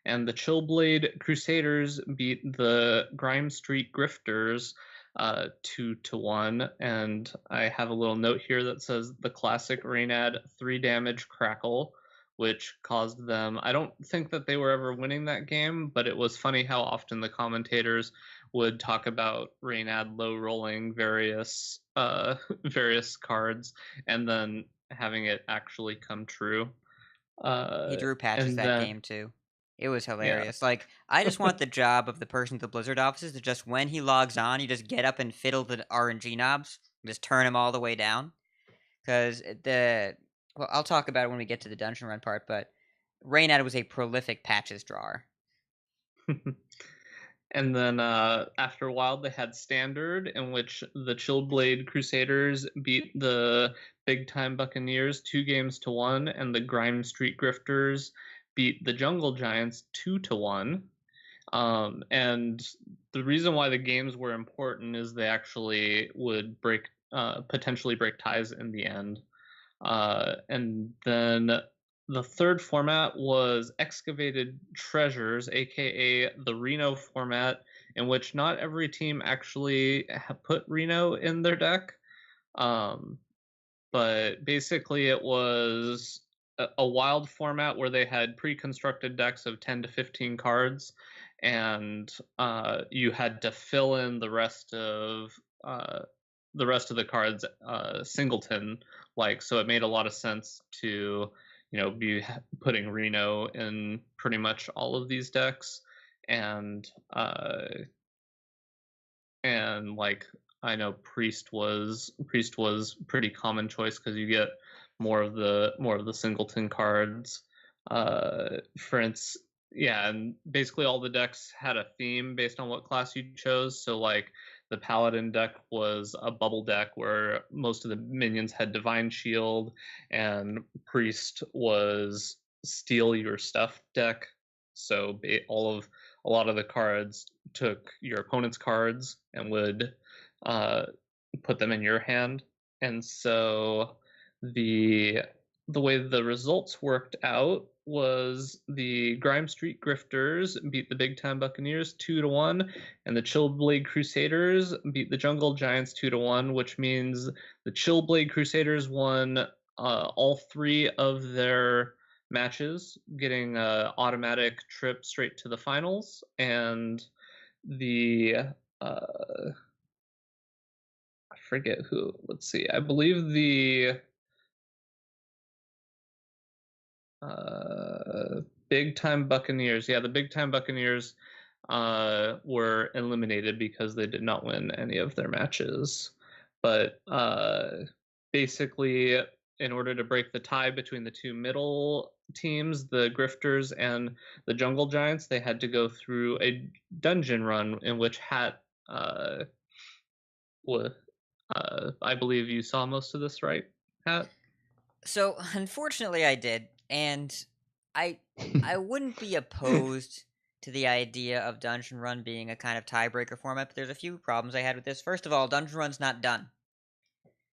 and the Chillblade Crusaders beat the Grime Street Grifters 2-1. And I have a little note here that says the classic Reynad 3 damage crackle, which caused them. I don't think that they were ever winning that game, but it was funny how often the commentators would talk about Reynad low rolling various various cards and then having it actually come true. He drew patches And that then game too. It was yeah, hilarious. Like, I just want the job of the person at the Blizzard offices to just, when he logs on, you just get up and fiddle the RNG knobs, just turn them all the way down. Because well, I'll talk about it when we get to the dungeon run part, but Reynad was a prolific patches drawer. and then after a while they had standard, in which the Chillblade Crusaders beat the Big Time Buccaneers 2-1, and the Grime Street Grifters beat the Jungle Giants 2-1. And the reason why the games were important is they actually would potentially break ties in the end. And then the third format was Excavated Treasures, aka the Reno format, in which not every team actually put Reno in their deck. But basically, it was a wild format where they had pre-constructed decks of 10 to 15 cards, and you had to fill in the rest of the cards singleton like. So it made a lot of sense to be putting Reno in pretty much all of these decks, and like I know Priest was pretty common choice because you get more of the singleton cards. For instance, yeah, and basically all the decks had a theme based on what class you chose. So like the Paladin deck was a bubble deck where most of the minions had Divine Shield, and Priest was Steal Your Stuff deck. So a lot of the cards took your opponent's cards and would put them in your hand. And so the way the results worked out was the Grime Street Grifters beat the Big Time Buccaneers 2-1, and the Chillblade Crusaders beat the Jungle Giants 2-1, which means the Chillblade Crusaders won all 3 of their matches, getting an automatic trip straight to the finals. And the I forget who. Let's see. I believe the Big Time Buccaneers. Yeah, the Big Time Buccaneers were eliminated because they did not win any of their matches. But basically, in order to break the tie between the two middle teams, the Grifters and the Jungle Giants, they had to go through a dungeon run in which Hat I believe you saw most of this, right, Hat? So, unfortunately, I did, and I wouldn't be opposed to the idea of Dungeon Run being a kind of tiebreaker format, but there's a few problems I had with this. First of all, Dungeon Run's not done.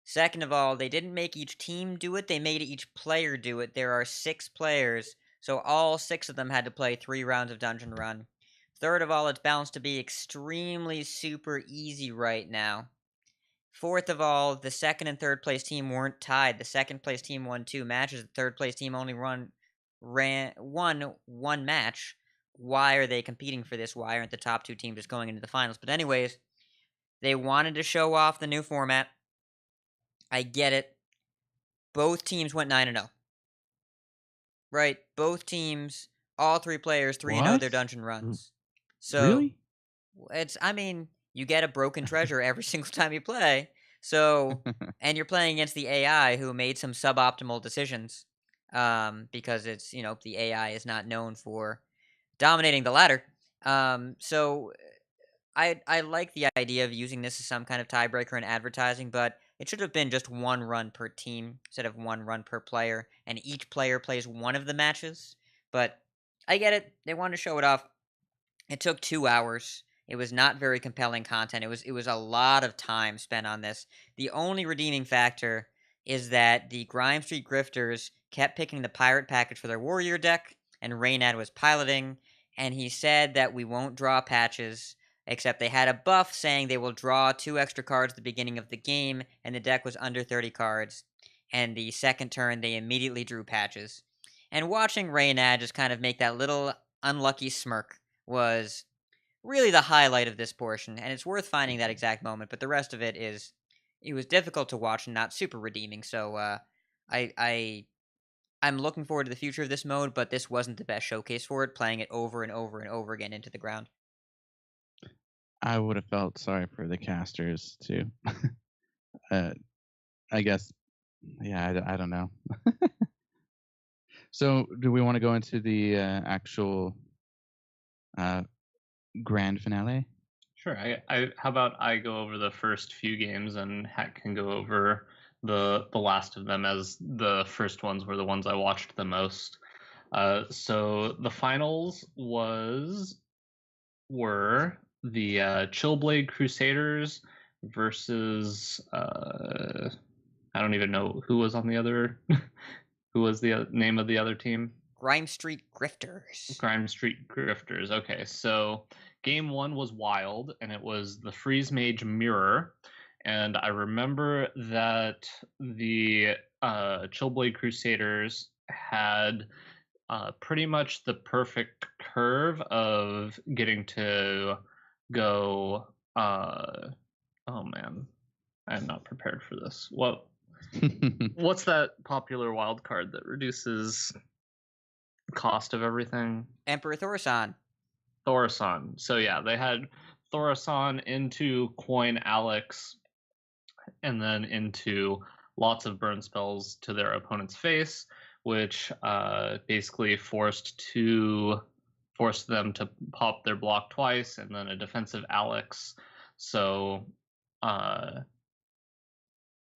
Second of all, they didn't make each team do it, they made each player do it. There are 6 players, so all 6 of them had to play 3 rounds of Dungeon Run. Third of all, it's balanced to be extremely super easy right now. Fourth of all, the second and third place team weren't tied. The second place team won 2 matches. The third place team only won one match. Why are they competing for this? Why aren't the top 2 teams just going into the finals? But anyways, they wanted to show off the new format. I get it. Both teams went 9-0. Right? Both teams, all 3 players, 3-0 their dungeon runs. So Really? You get a broken treasure every single time you play. So, and you're playing against the AI who made some suboptimal decisions. Because it's, the AI is not known for dominating the ladder. So I like the idea of using this as some kind of tiebreaker in advertising, but it should have been just 1 run per team instead of 1 run per player, and each player plays one of the matches. But I get it. They wanted to show it off. It took 2 hours. It was not very compelling content. It was a lot of time spent on this. The only redeeming factor is that the Grime Street Grifters kept picking the pirate package for their warrior deck, and Reynad was piloting, and he said that we won't draw patches except they had a buff saying they will draw 2 extra cards at the beginning of the game, and the deck was under 30 cards. And the second turn, they immediately drew patches. And watching Reynad just kind of make that little unlucky smirk was really the highlight of this portion, and it's worth finding that exact moment, but the rest of it was difficult to watch and not super redeeming, so I'm looking forward to the future of this mode, but this wasn't the best showcase for it, playing it over and over and over again into the ground. I would have felt sorry for the casters too. I guess, yeah, I don't know. So, do we want to go into the actual grand finale? Sure. How about I go over the first few games and Hack can go over the last of them, as the first ones were the ones I watched the most. So the finals were the Chillblade Crusaders versus I don't even know who was on the other. Who was the name of the other team? Grime Street Grifters. Grime Street Grifters. Okay, so game 1 was wild, and it was the Freeze Mage Mirror. And I remember that the Chillblade Crusaders had pretty much the perfect curve of getting to go. Oh man, I am not prepared for this. What's that popular wild card that reduces cost of everything? Emperor Thaurissan. So yeah, they had Thaurissan into Coin Alex, and then into lots of burn spells to their opponent's face, which basically forced them to pop their block twice, and then a defensive Alex. So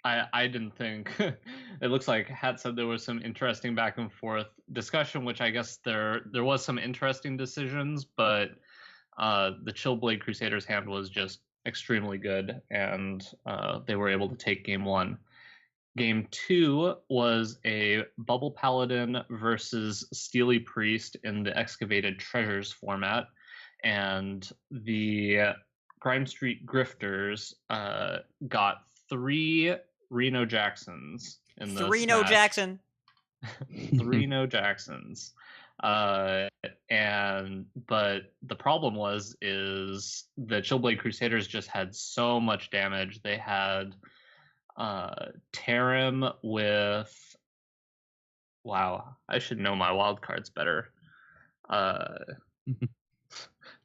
I didn't think it looks like Hat said there was some interesting back and forth discussion, which I guess there was some interesting decisions, but the Chillblade Crusaders hand was just extremely good, and they were able to take game 1. Game 2 was a Bubble Paladin versus Steely Priest in the Excavated Treasures format, and the Grime Street Grifters got 3 Reno Jacksons in this Reno match. Jackson. 3 No Jacksons. But the problem is the Chillblade Crusaders just had so much damage. They had Tarim with, wow, I should know my wild cards better.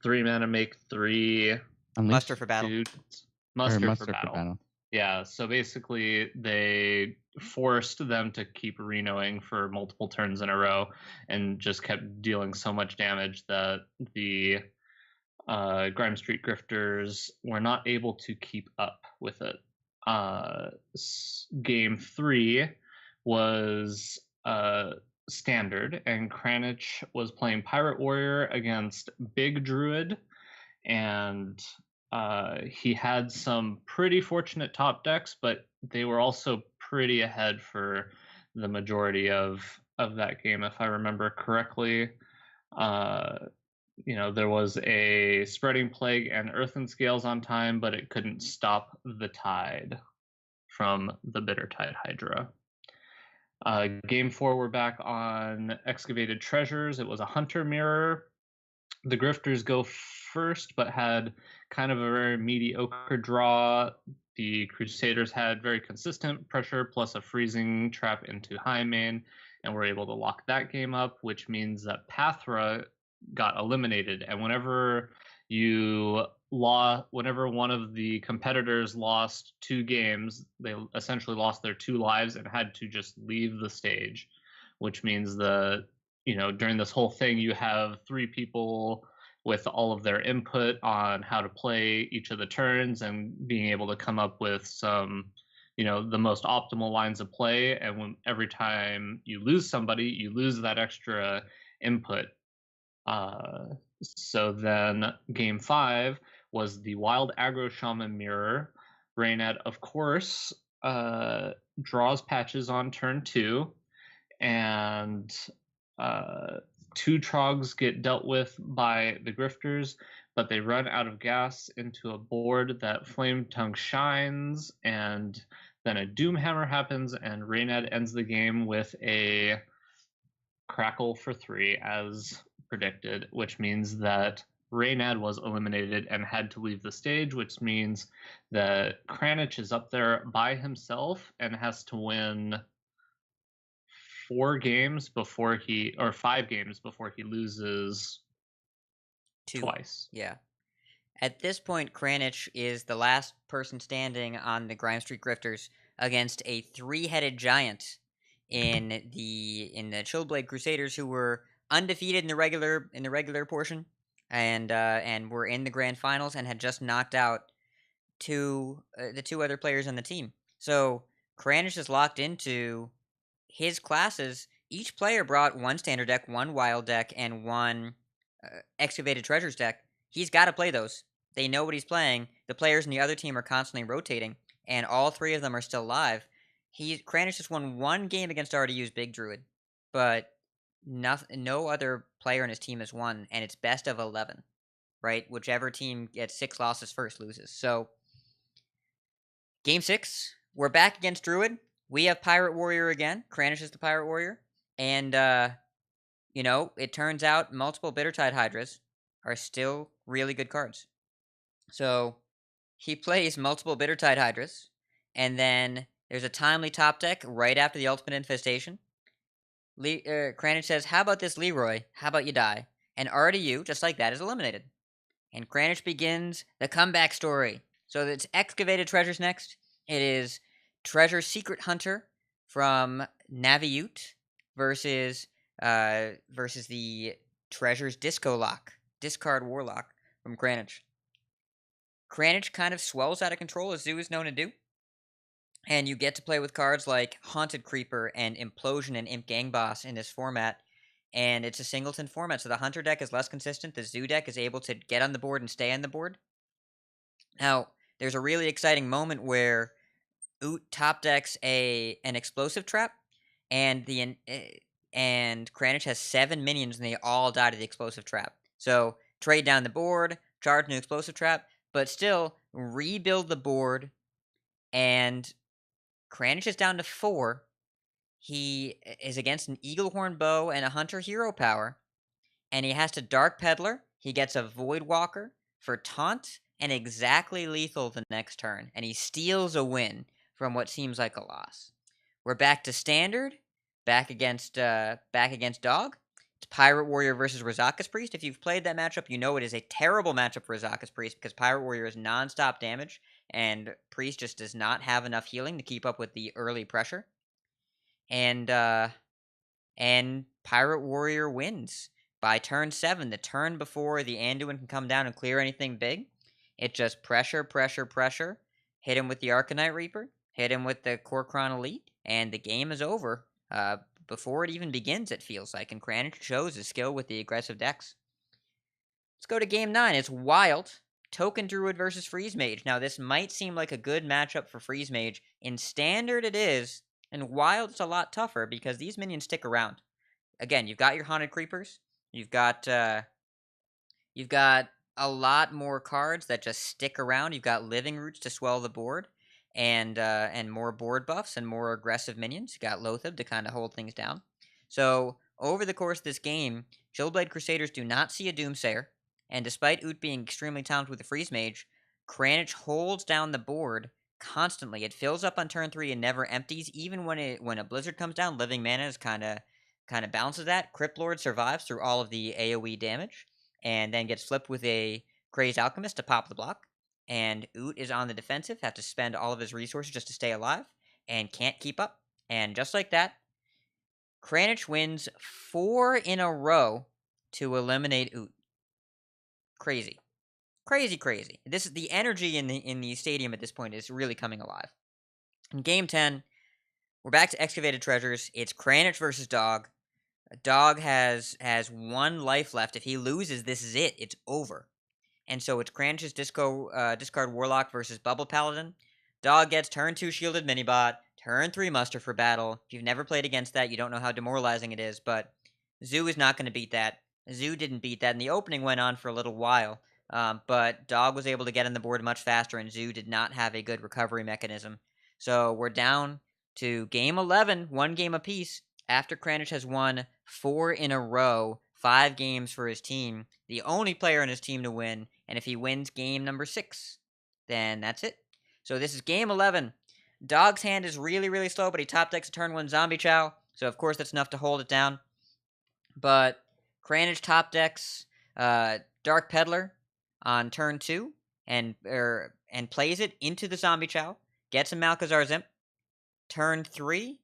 3 mana, make 3 Muster for battle. Muster for battle. Yeah, so basically they forced them to keep renoing for multiple turns in a row, and just kept dealing so much damage that the Grime Street Grifters were not able to keep up with it. Game 3 was standard, and Kranich was playing Pirate Warrior against Big Druid, and he had some pretty fortunate top decks, but they were also pretty ahead for the majority of that game, if I remember correctly. There was a Spreading Plague and Earthen Scales on time, but it couldn't stop the tide from the Bittertide Hydra. Game 4, we're back on Excavated Treasures. It was a Hunter Mirror. The Grifters go first, but had kind of a very mediocre draw. The Crusaders had very consistent pressure plus a freezing trap into high main, and were able to lock that game up, which means that Pathra got eliminated. And whenever one of the competitors lost 2 games, they essentially lost their 2 lives and had to just leave the stage, which means during this whole thing, you have 3 people with all of their input on how to play each of the turns, and being able to come up with some, the most optimal lines of play. And every time you lose somebody, you lose that extra input. So then game 5 was the Wild Aggro Shaman Mirror. Reynad, of course, draws patches on turn 2, and 2 Trogs get dealt with by the Grifters, but they run out of gas into a board that Flame Tongue shines, and then a Doomhammer happens, and Reynad ends the game with a Crackle for 3, as predicted, which means that Reynad was eliminated and had to leave the stage, which means that Kranich is up there by himself and has to win 5 games before he loses 2. twice. Yeah. At this point, Kranich is the last person standing on the Grime Street Grifters against a 3-headed giant in the Chillblade Crusaders, who were undefeated in the regular portion, and were in the grand finals and had just knocked out the 2 other players on the team. So Kranich is locked into his classes. Each player brought 1 standard deck, 1 wild deck, and 1 excavated treasures deck. He's got to play those. They know what he's playing. The players in the other team are constantly rotating, and all 3 of them are still live. Kranich just won 1 game against RDU's Big Druid, but no other player in his team has won, and it's best of 11, right? Whichever team gets 6 losses first loses. So, game 6, we're back against Druid. We have Pirate Warrior again. Kranich is the Pirate Warrior, and it turns out multiple Bittertide Hydras are still really good cards. So he plays multiple Bittertide Hydras, and then there's a timely top deck right after the Ultimate Infestation. Kranich says, "How about this, Leroy? How about you die?" And RDU, just like that, is eliminated. And Kranich begins the comeback story. So it's Excavated Treasures next. It is Treasure Secret Hunter from Naviute versus the Treasures Discard Warlock from Kranich. Kranich kind of swells out of control, as Zoo is known to do. And you get to play with cards like Haunted Creeper and Implosion and Imp Gang Boss in this format. And it's a singleton format, so the Hunter deck is less consistent. The Zoo deck is able to get on the board and stay on the board. Now, there's a really exciting moment where Oot top decks an Explosive Trap, and Kranich has 7 minions, and they all die to the Explosive Trap. So, trade down the board, charge an Explosive Trap, but still rebuild the board, and Kranich is down to 4. He is against an Eaglehorn Bow and a Hunter Hero Power, and he has to Dark Peddler. He gets a Void Walker for Taunt and exactly lethal the next turn, and he steals a win from what seems like a loss. We're back to Standard, back against Dog. It's Pirate Warrior versus Razaka's Priest. If you've played that matchup, you know it is a terrible matchup for Razaka's Priest because Pirate Warrior is non-stop damage, and Priest just does not have enough healing to keep up with the early pressure. And Pirate Warrior wins by turn 7, the turn before the Anduin can come down and clear anything big. It just pressure, hit him with the Arcanite Reaper, hit him with the Kor'kron Elite, and the game is over. Before it even begins, it feels like, and Kranich shows his skill with the aggressive decks. Let's go to game 9. It's Wild, Token Druid versus Freeze Mage. Now, this might seem like a good matchup for Freeze Mage. In Standard, it is, and Wild, it's a lot tougher because these minions stick around. Again, you've got your Haunted Creepers. You've got a lot more cards that just stick around. You've got Living Roots to swell the board, and more board buffs and more aggressive minions. You got Loatheb to kind of hold things down. So over the course of this game, Chillblade Crusaders do not see a Doomsayer, and despite Oot being extremely talented with the Freeze Mage, Kranich holds down the board constantly. It fills up on turn 3 and never empties. Even when a Blizzard comes down, Living Mana is kind of balances that. Crypt Lord survives through all of the AoE damage, and then gets flipped with a Crazed Alchemist to pop the block. And Oot is on the defensive, has to spend all of his resources just to stay alive, and can't keep up. And just like that, Kranich wins 4 in a row to eliminate Oot. Crazy. This is the energy in the stadium at this point is really coming alive. In game 10, we're back to Excavated Treasures. It's Kranich versus Dog. Dog has 1 life left. If he loses, this is it. It's over. And so it's Kranich's Discard Warlock versus Bubble Paladin. Dog gets turn 2 Shielded Minibot, turn 3 Muster for battle. If you've never played against that, you don't know how demoralizing it is, but Zoo is not going to beat that. Zoo didn't beat that, and the opening went on for a little while. But Dog was able to get on the board much faster, and Zoo did not have a good recovery mechanism. So we're down to game 11, one game apiece, after Kranich has won 4 in a row, 5 games for his team, the only player in his team to win, and if he wins game number 6, then that's it. So this is game 11. Dog's hand is really, really slow, but he top decks a turn 1 Zombie Chow, so of course that's enough to hold it down. But Kranich top decks Dark Peddler on turn 2 and plays it into the Zombie Chow, gets a Malkazar's Imp. Turn 3,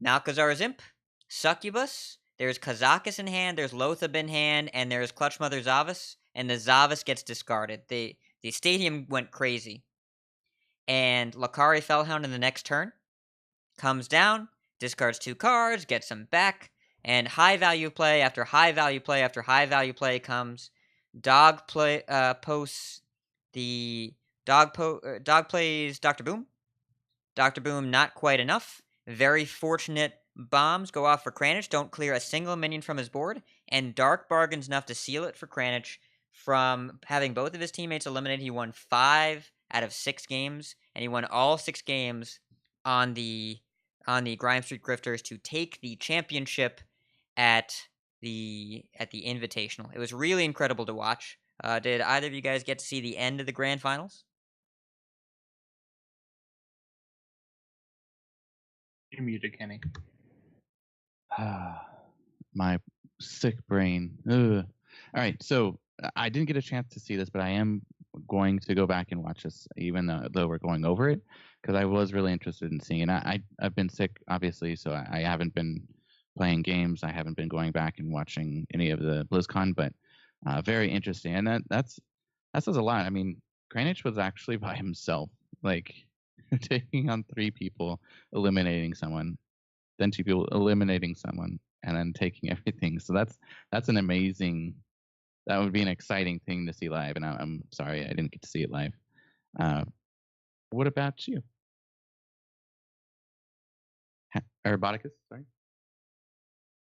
Malkazar's Imp, Succubus, there's Kazakus in hand, there's Lothab in hand, and there's Clutch Mother Zavas, and the Zavas gets discarded. The stadium went crazy. And Lakari Fellhound in the next turn comes down, discards 2 cards, gets them back, and high value play after high value play after high value play comes. Dog posts the dog plays Dr. Boom. Dr. Boom not quite enough. Very fortunate bombs go off for Kranich, don't clear a single minion from his board, and Dark bargains enough to seal it for Kranich from having both of his teammates eliminated. He won 5 out of 6 games, and he won all 6 games on the Grime Street Grifters to take the championship at the Inn-vitational. It was really incredible to watch. Did either of you guys get to see the end of the grand finals? You're muted, Kenny. My sick brain. Ugh. All right, so I didn't get a chance to see this, but I am going to go back and watch this, even though we're going over it, because I was really interested in seeing it. I've been sick, obviously, so I haven't been playing games. I haven't been going back and watching any of the BlizzCon, but very interesting. And that says a lot. I mean, Kranich was actually by himself, like taking on 3 people, eliminating someone, then 2 people eliminating someone, and then taking everything. So that's an amazing. That would be an exciting thing to see live. And I'm sorry I didn't get to see it live. What about you, Aeroboticus? Sorry.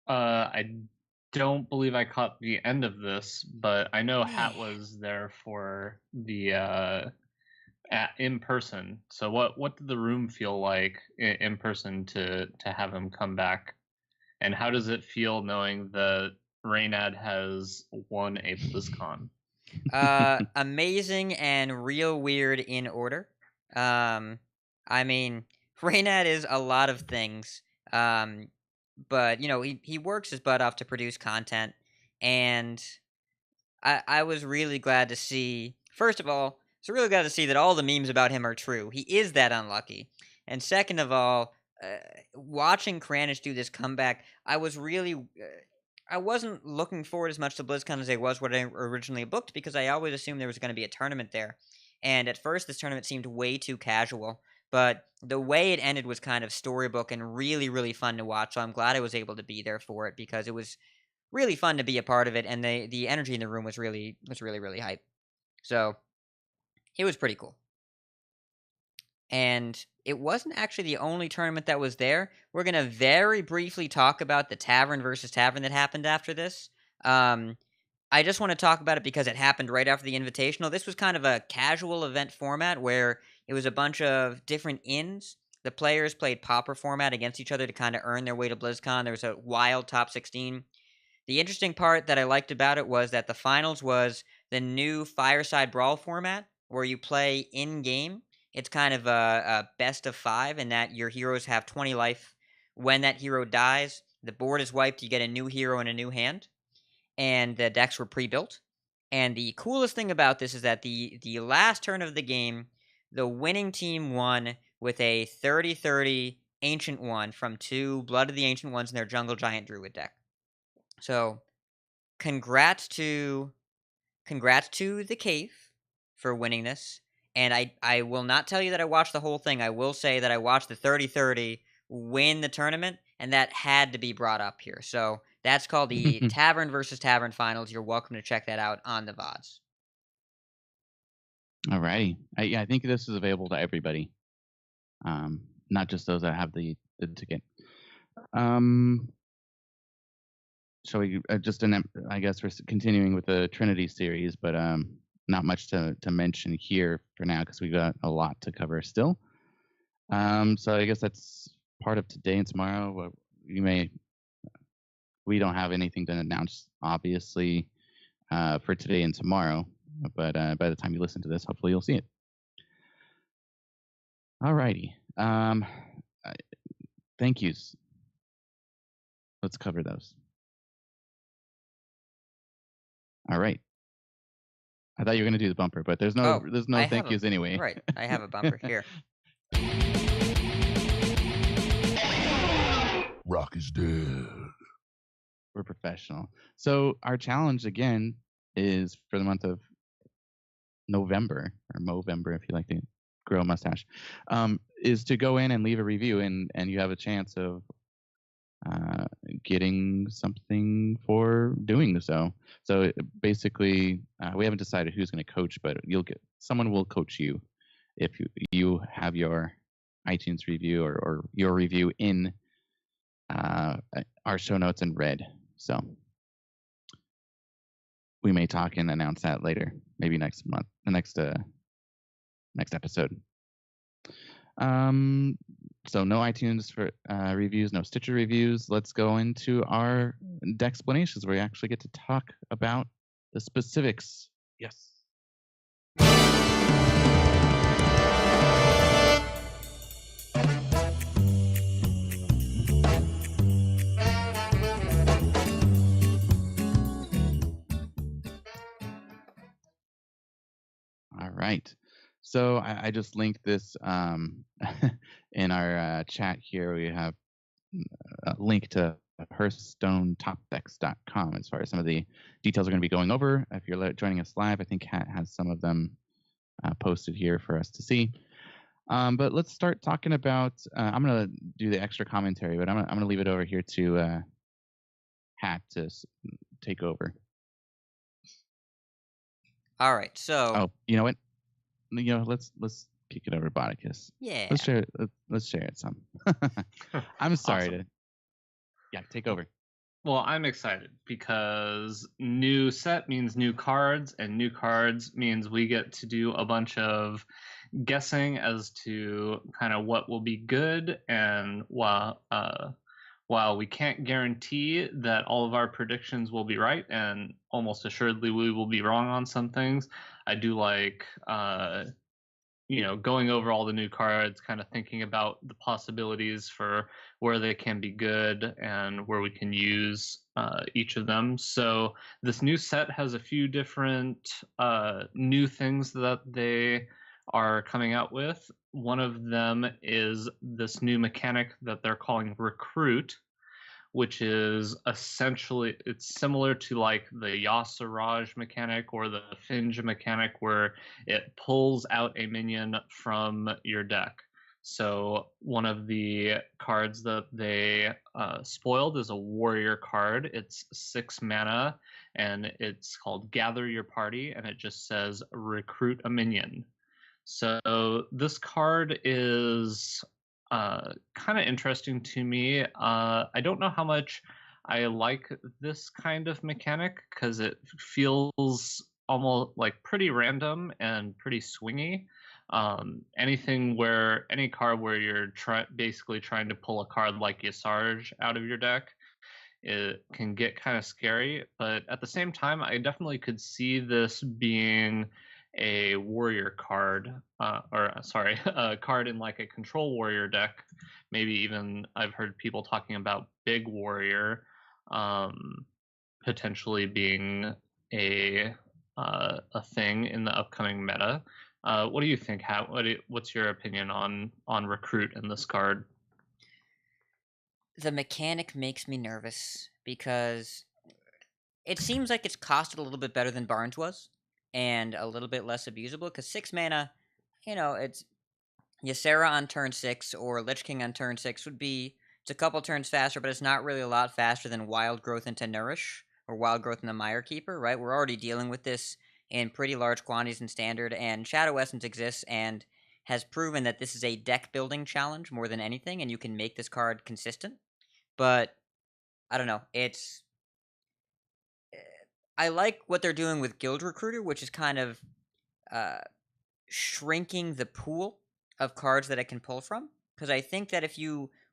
I don't believe I caught the end of this, but I know Hat was there for the in person. So what did the room feel like in person to have him come back, and how does it feel knowing that Reynad has won a BlizzCon? Amazing and real weird in order. I mean, Reynad is a lot of things. But he works his butt off to produce content, and I was really glad to see. First of all, I was really glad to see that all the memes about him are true. He is that unlucky, and second of all, watching Kranich do this comeback, I was really. I wasn't looking forward as much to BlizzCon as I was what I originally booked, because I always assumed there was going to be a tournament there. And at first, this tournament seemed way too casual. But the way it ended was kind of storybook and really, really fun to watch. So I'm glad I was able to be there for it, because it was really fun to be a part of it, and the energy in the room was really, really hype. So it was pretty cool. And it wasn't actually the only tournament that was there. We're going to very briefly talk about the Tavern versus Tavern that happened after this. I just want to talk about it because it happened right after the Invitational. This was kind of a casual event format where it was a bunch of different inns. The players played Pauper format against each other to kind of earn their way to BlizzCon. There was a wild top 16. The interesting part that I liked about it was that the finals was the new Fireside Brawl format where you play in-game. It's kind of a best of 5 in that your heroes have 20 life. When that hero dies, the board is wiped, you get a new hero and a new hand. And the decks were pre-built. And the coolest thing about this is that the last turn of the game, the winning team won with a 30-30 Ancient One from 2 Blood of the Ancient Ones in their Jungle Giant Druid deck. So, congrats to the Cave for winning this. And I will not tell you that I watched the whole thing. I will say that I watched the 30-30 win the tournament, and that had to be brought up here. So that's called the Tavern versus Tavern Finals. You're welcome to check that out on the VODs. All righty. I think this is available to everybody, not just those that have the ticket. shall we I guess we're continuing with the Trinity series, but not much to mention here for now because we got a lot to cover still. So I guess that's part of today and tomorrow. We don't have anything to announce, obviously, for today and tomorrow, but by the time you listen to this, hopefully you'll see it. Alrighty. Thank yous. Let's cover those. All right. I thought you were going to do the bumper, but there's no thank yous anyway. Right. I have a bumper here. Rock is dead. We're professional. So our challenge again is for the month of November, or Movember if you like to grow a mustache, is to go in and leave a review, and you have a chance of getting something for doing so. So basically, we haven't decided who's going to coach, but someone will coach you if you have your iTunes review or your review in our show notes in red. So we may talk and announce that later, maybe next month, the next episode. So no iTunes for reviews, no Stitcher reviews. Let's go into our Dexplanations where we actually get to talk about the specifics. Yes. All right. So I just linked this in our chat here. We have a link to HearthstoneTopDecks.com as far as some of the details we're going to be going over. If you're joining us live, I think Kat has some of them posted here for us to see. But let's start talking about. I'm going to do the extra commentary, but I'm going to leave it over here to Hat to take over. All right. So. Oh, you know what? Let's kick it over to Bodicus. Yeah. Let's share it some. I'm sorry Awesome. Take over. Well, I'm excited because new set means new cards, and new cards means we get to do a bunch of guessing as to kind of what will be good. And while we can't guarantee that all of our predictions will be right, and almost assuredly we will be wrong on some things, I do like going over all the new cards, kind of thinking about the possibilities for where they can be good and where we can use each of them. So this new set has a few different new things that they are coming out with. One of them is this new mechanic that they're calling Recruit, which is essentially, it's similar to like the Yasiraj mechanic or the Finja mechanic, where it pulls out a minion from your deck. So one of the cards that they spoiled is a warrior card. It's 6 mana, and it's called Gather Your Party, and it just says recruit a minion. So this card is kind of interesting to me. I don't know how much I like this kind of mechanic because it feels almost like pretty random and pretty swingy. Any card where you're basically trying to pull a card like Yasarj out of your deck, it can get kind of scary. But at the same time, I definitely could see this being a warrior card, a card in like a control warrior deck. Maybe even I've heard people talking about big warrior potentially being a thing in the upcoming meta. What do you think? What's your opinion on recruit in this card? The mechanic makes me nervous because it seems like it's costed a little bit better than Barnes was, and a little bit less abusable, because 6 mana, it's Ysera on turn 6 or Lich King on turn 6 it's a couple turns faster, but it's not really a lot faster than Wild Growth into Nourish or Wild Growth into Mire Keeper, right? We're already dealing with this in pretty large quantities in Standard, and Shadow Essence exists and has proven that this is a deck building challenge more than anything, and you can make this card consistent. But I don't know, it's I like what they're doing with Guild Recruiter, which is kind of uh, shrinking the pool of cards that it can pull from. Because I think that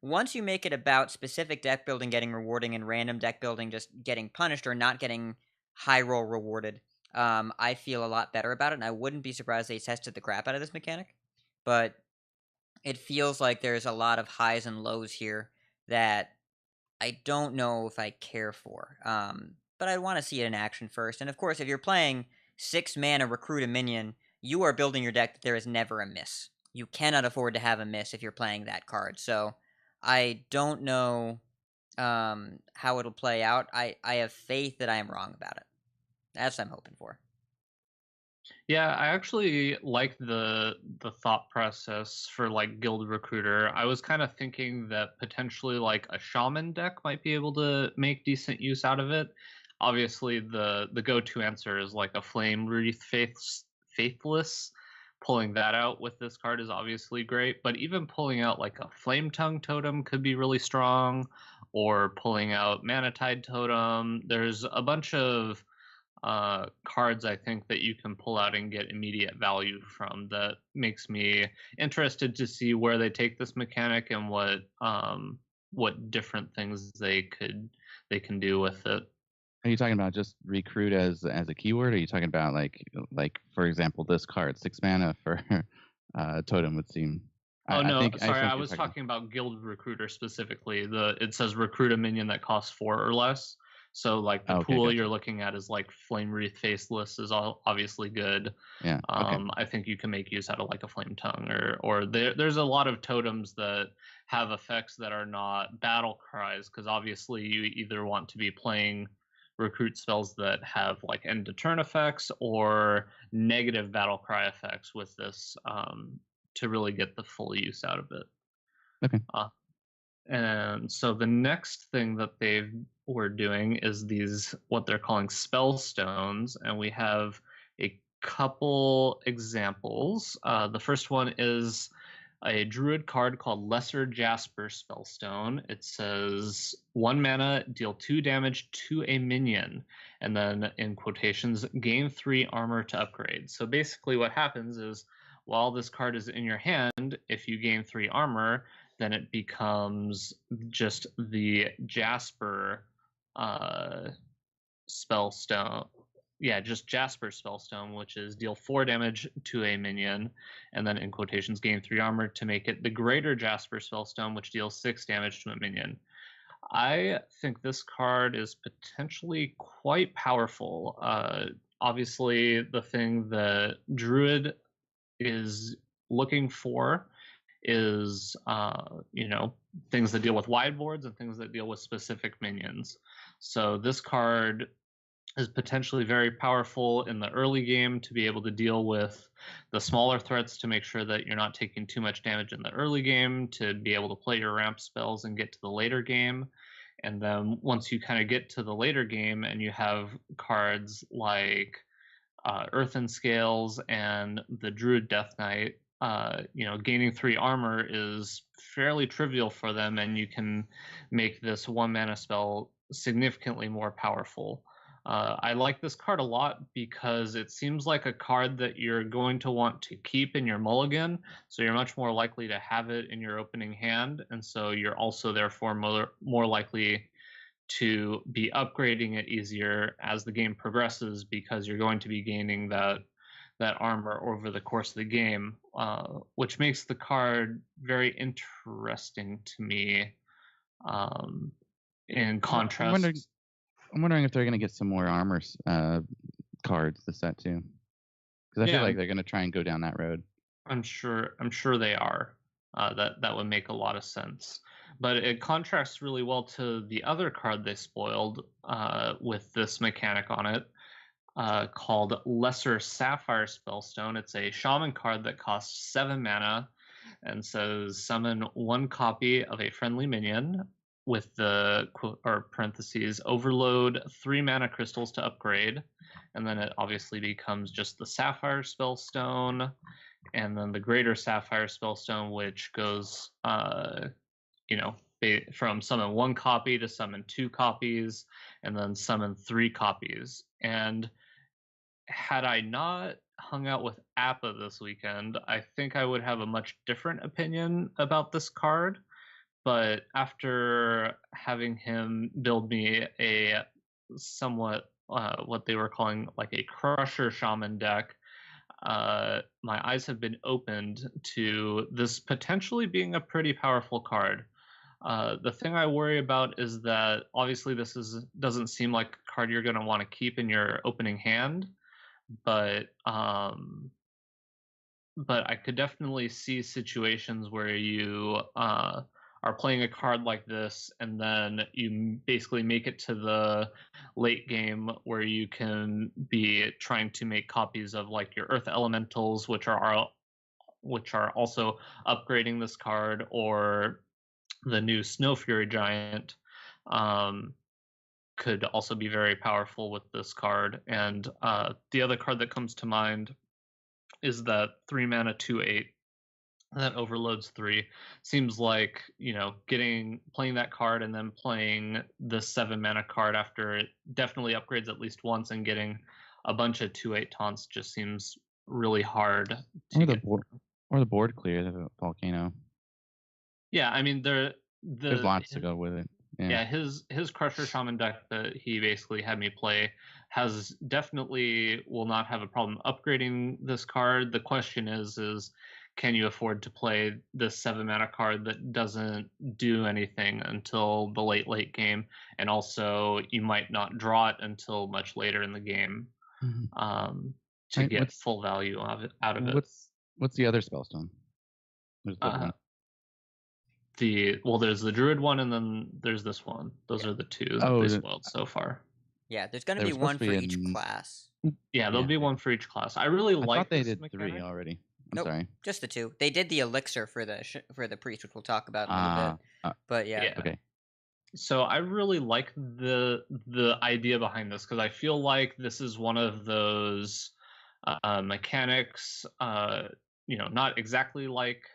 once you make it about specific deck building getting rewarding and random deck building just getting punished or not getting high roll rewarded, I feel a lot better about it, and I wouldn't be surprised they tested the crap out of this mechanic. But it feels like there's a lot of highs and lows here that I don't know if I care for. But I want to see it in action first. And of course, if you're playing 6 mana recruit a minion, you are building your deck that there is never a miss. You cannot afford to have a miss if you're playing that card. So I don't know how it'll play out. I have faith that I am wrong about it. That's what I'm hoping for. Yeah, I actually like the thought process for like Guild Recruiter. I was kind of thinking that potentially like a Shaman deck might be able to make decent use out of it. Obviously, the go-to answer is like a Flame Wreath Faithless. Pulling that out with this card is obviously great, but even pulling out like a Flame Tongue Totem could be really strong, or pulling out Mana-Tide Totem. There's a bunch of cards I think that you can pull out and get immediate value from. That makes me interested to see where they take this mechanic and what different things they can do with it. Are you talking about just recruit as a keyword? Or are you talking about like for example this card 6 mana for totem would seem? I was talking about Guild Recruiter specifically. It says recruit a minion that costs 4 or less. So like the pool you're looking at is like Flame Wreath Faceless is obviously good. Yeah. Okay. I think you can make use out of like a Flame Tongue or there's a lot of totems that have effects that are not battle cries, because obviously you either want to be playing recruit spells that have like end to turn effects or negative battle cry effects with this to really get the full use out of it. Okay. And so the next thing that they were doing is these, what they're calling spell stones, and we have a couple examples. The first one is a druid card called Lesser Jasper Spellstone. It says 1 mana, deal 2 damage to a minion, and then in quotations, gain 3 armor to upgrade. So basically what happens is while this card is in your hand, if you gain 3 armor, then it becomes just the Jasper Spellstone. Yeah, just Jasper Spellstone, which is deal 4 damage to a minion, and then in quotations, gain 3 armor to make it the Greater Jasper Spellstone, which deals 6 damage to a minion. I think this card is potentially quite powerful. Obviously, the thing that Druid is looking for is things that deal with wide boards and things that deal with specific minions. So this card is potentially very powerful in the early game to be able to deal with the smaller threats, to make sure that you're not taking too much damage in the early game, to be able to play your ramp spells and get to the later game. And then once you kind of get to the later game and you have cards like Earthen Scales and the Druid Death Knight, gaining 3 armor is fairly trivial for them, and you can make this 1 mana spell significantly more powerful. I like this card a lot because it seems like a card that you're going to want to keep in your mulligan, so you're much more likely to have it in your opening hand, and so you're also therefore more likely to be upgrading it easier as the game progresses, because you're going to be gaining that armor over the course of the game, which makes the card very interesting to me. In contrast, I'm wondering if they're going to get some more armor cards this set too, because I feel like they're going to try and go down that road. I'm sure they are. That would make a lot of sense. But it contrasts really well to the other card they spoiled with this mechanic on it, called Lesser Sapphire Spellstone. It's a shaman card that costs 7 mana and says summon 1 copy of a friendly minion with the parentheses overload 3 mana crystals to upgrade, and then it obviously becomes just the Sapphire Spellstone, and then the Greater Sapphire Spellstone, which goes from summon 1 copy to summon 2 copies, and then summon 3 copies. And had I not hung out with Appa this weekend, I think I would have a much different opinion about this card. But after having him build me a somewhat what they were calling like a Crusher Shaman deck, my eyes have been opened to this potentially being a pretty powerful card. The thing I worry about is that obviously this doesn't seem like a card you're going to want to keep in your opening hand, but I could definitely see situations where you are playing a card like this, and then you basically make it to the late game where you can be trying to make copies of like your Earth Elementals, which are also upgrading this card, or the new Snow Fury Giant. Could also be very powerful with this card. And the other card that comes to mind is that 3 mana 2/8 that overloads 3. Seems like, playing that card and then playing the 7 mana card after it definitely upgrades at least once, and getting a bunch of 2/8 taunts just seems really hard to get. Or the board clear, the volcano. Yeah, I mean There's lots to go with it. Yeah, his Crusher Shaman deck that he basically had me play will not have a problem upgrading this card. The question is can you afford to play this 7 mana card that doesn't do anything until the late game, and also you might not draw it until much later in the game to get full value out of it. What's the other spellstone? There's the one. There's the Druid one, and then there's this one. Those are the two that they spoiled so far. Yeah, there's going to be one for each class. Yeah, there'll be one for each class. I really like. I thought they did mechanic. 3 already. Nope, sorry, just the 2. They did the elixir for the priest, which we'll talk about in a little bit. But yeah. Okay. So I really like the idea behind this, because I feel like this is one of those mechanics. Not exactly like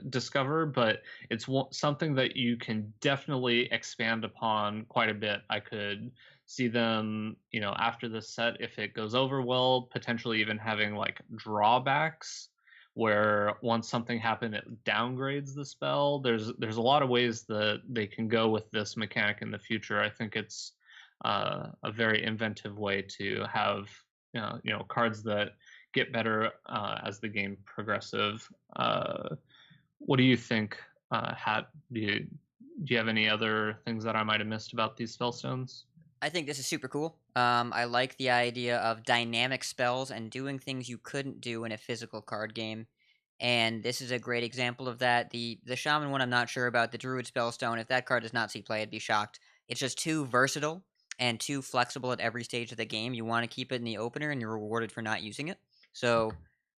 Discover, but it's something that you can definitely expand upon quite a bit. I could see them, after this set, if it goes over well, potentially even having like drawbacks, where once something happened, it downgrades the spell. There's a lot of ways that they can go with this mechanic in the future. I think it's a very inventive way to have cards that get better as the game progressive. What do you think, Hat? Do you have any other things that I might have missed about these spellstones? I think this is super cool. I like the idea of dynamic spells and doing things you couldn't do in a physical card game. And this is a great example of that. The Shaman one I'm not sure about. The Druid Spellstone, if that card does not see play, I'd be shocked. It's just too versatile and too flexible at every stage of the game. You want to keep it in the opener, and you're rewarded for not using it. So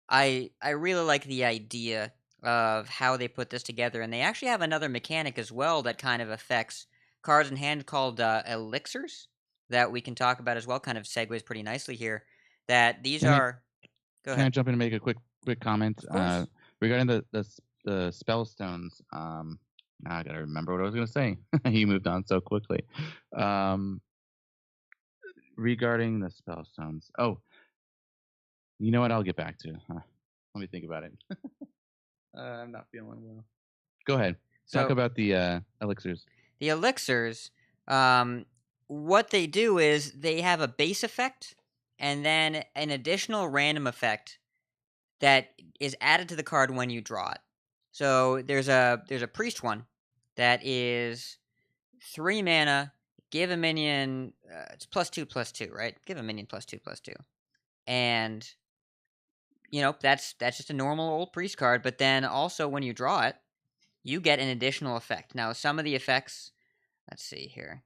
I really like the idea of how they put this together. And they actually have another mechanic as well that kind of affects cards in hand called elixirs that we can talk about as well. Kind of segues pretty nicely here. That these are. Go ahead. Can I jump in and make a quick comment regarding the spellstones? I gotta remember what I was gonna say. You moved on so quickly. Regarding the spellstones. Oh, you know what? I'll get back to. Let me think about it. I'm not feeling well. Go ahead. Talk about the elixirs. The elixirs, what they do is they have a base effect and then an additional random effect that is added to the card when you draw it. So there's a priest one that is 3 mana. Give a minion. It's +2/+2, right? Give a minion +2/+2, and that's just a normal old priest card. But then also when you draw it, you get an additional effect. Now some of the effects. Let's see here.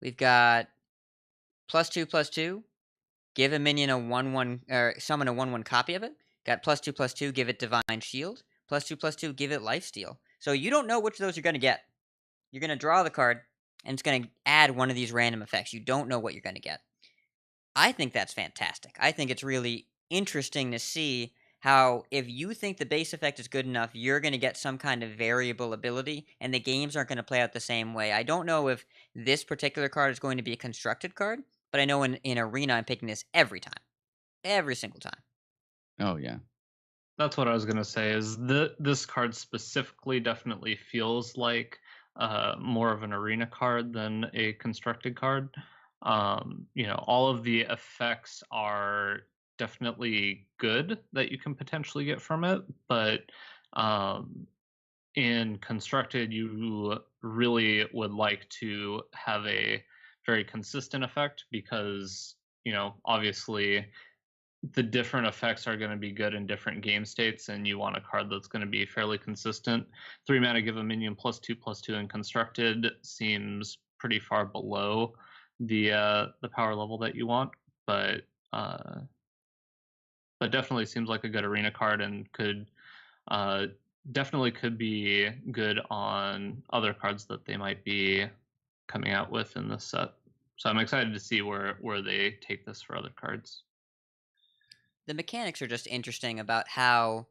We've got +2/+2. Give a minion a 1/1, or summon a 1/1 copy of it. Got +2/+2. Give it Divine Shield. +2/+2. Give it Lifesteal. So you don't know which of those you're going to get. You're going to draw the card, and it's going to add one of these random effects. You don't know what you're going to get. I think that's fantastic. I think it's really interesting to see how if you think the base effect is good enough, you're going to get some kind of variable ability, and the games aren't going to play out the same way. I don't know if this particular card is going to be a constructed card, but I know in Arena I'm picking this every time. Every single time. Oh yeah. That's what I was gonna say. Is this card specifically definitely feels like more of an arena card than a constructed card. All of the effects are definitely good that you can potentially get from it, but um, in constructed, you really would like to have a very consistent effect because obviously the different effects are going to be good in different game states, and you want a card that's going to be fairly consistent. 3 mana, give a minion +2/+2 in constructed seems pretty far below the power level that you want, but definitely seems like a good arena card and could definitely could be good on other cards that they might be coming out with in this set. So I'm excited to see where they take this for other cards. The mechanics are just interesting about how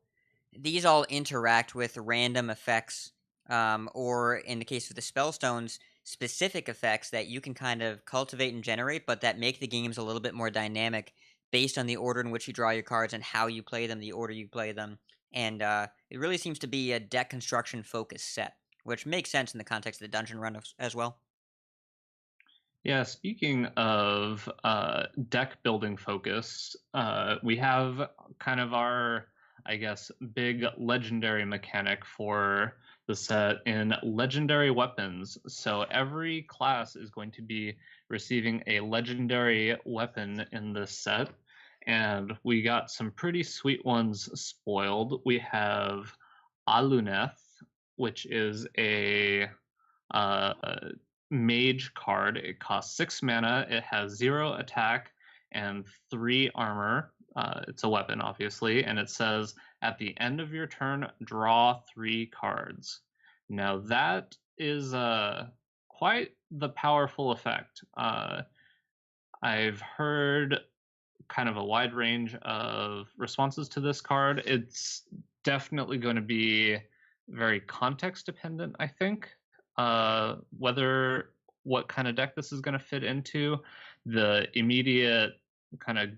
these all interact with random effects, or in the case of the spellstones, specific effects that you can kind of cultivate and generate, but that make the games a little bit more dynamic based on the order in which you draw your cards and how you play them, the order you play them. And it really seems to be a deck construction focused set, which makes sense in the context of the dungeon run as well. Yeah, speaking of deck building focus, we have kind of our, I guess, big legendary mechanic for the set in legendary weapons. So every class is going to be receiving a legendary weapon in this set. And we got some pretty sweet ones spoiled. We have Aluneth, which is a uh, mage card. It costs 6 mana. It has 0 attack and 3 armor. It's a weapon, obviously, and it says at the end of your turn, draw 3 cards. Now that is quite the powerful effect. I've heard kind of a wide range of responses to this card. It's definitely going to be very context dependent, I think. Whether what kind of deck this is going to fit into. The immediate kind of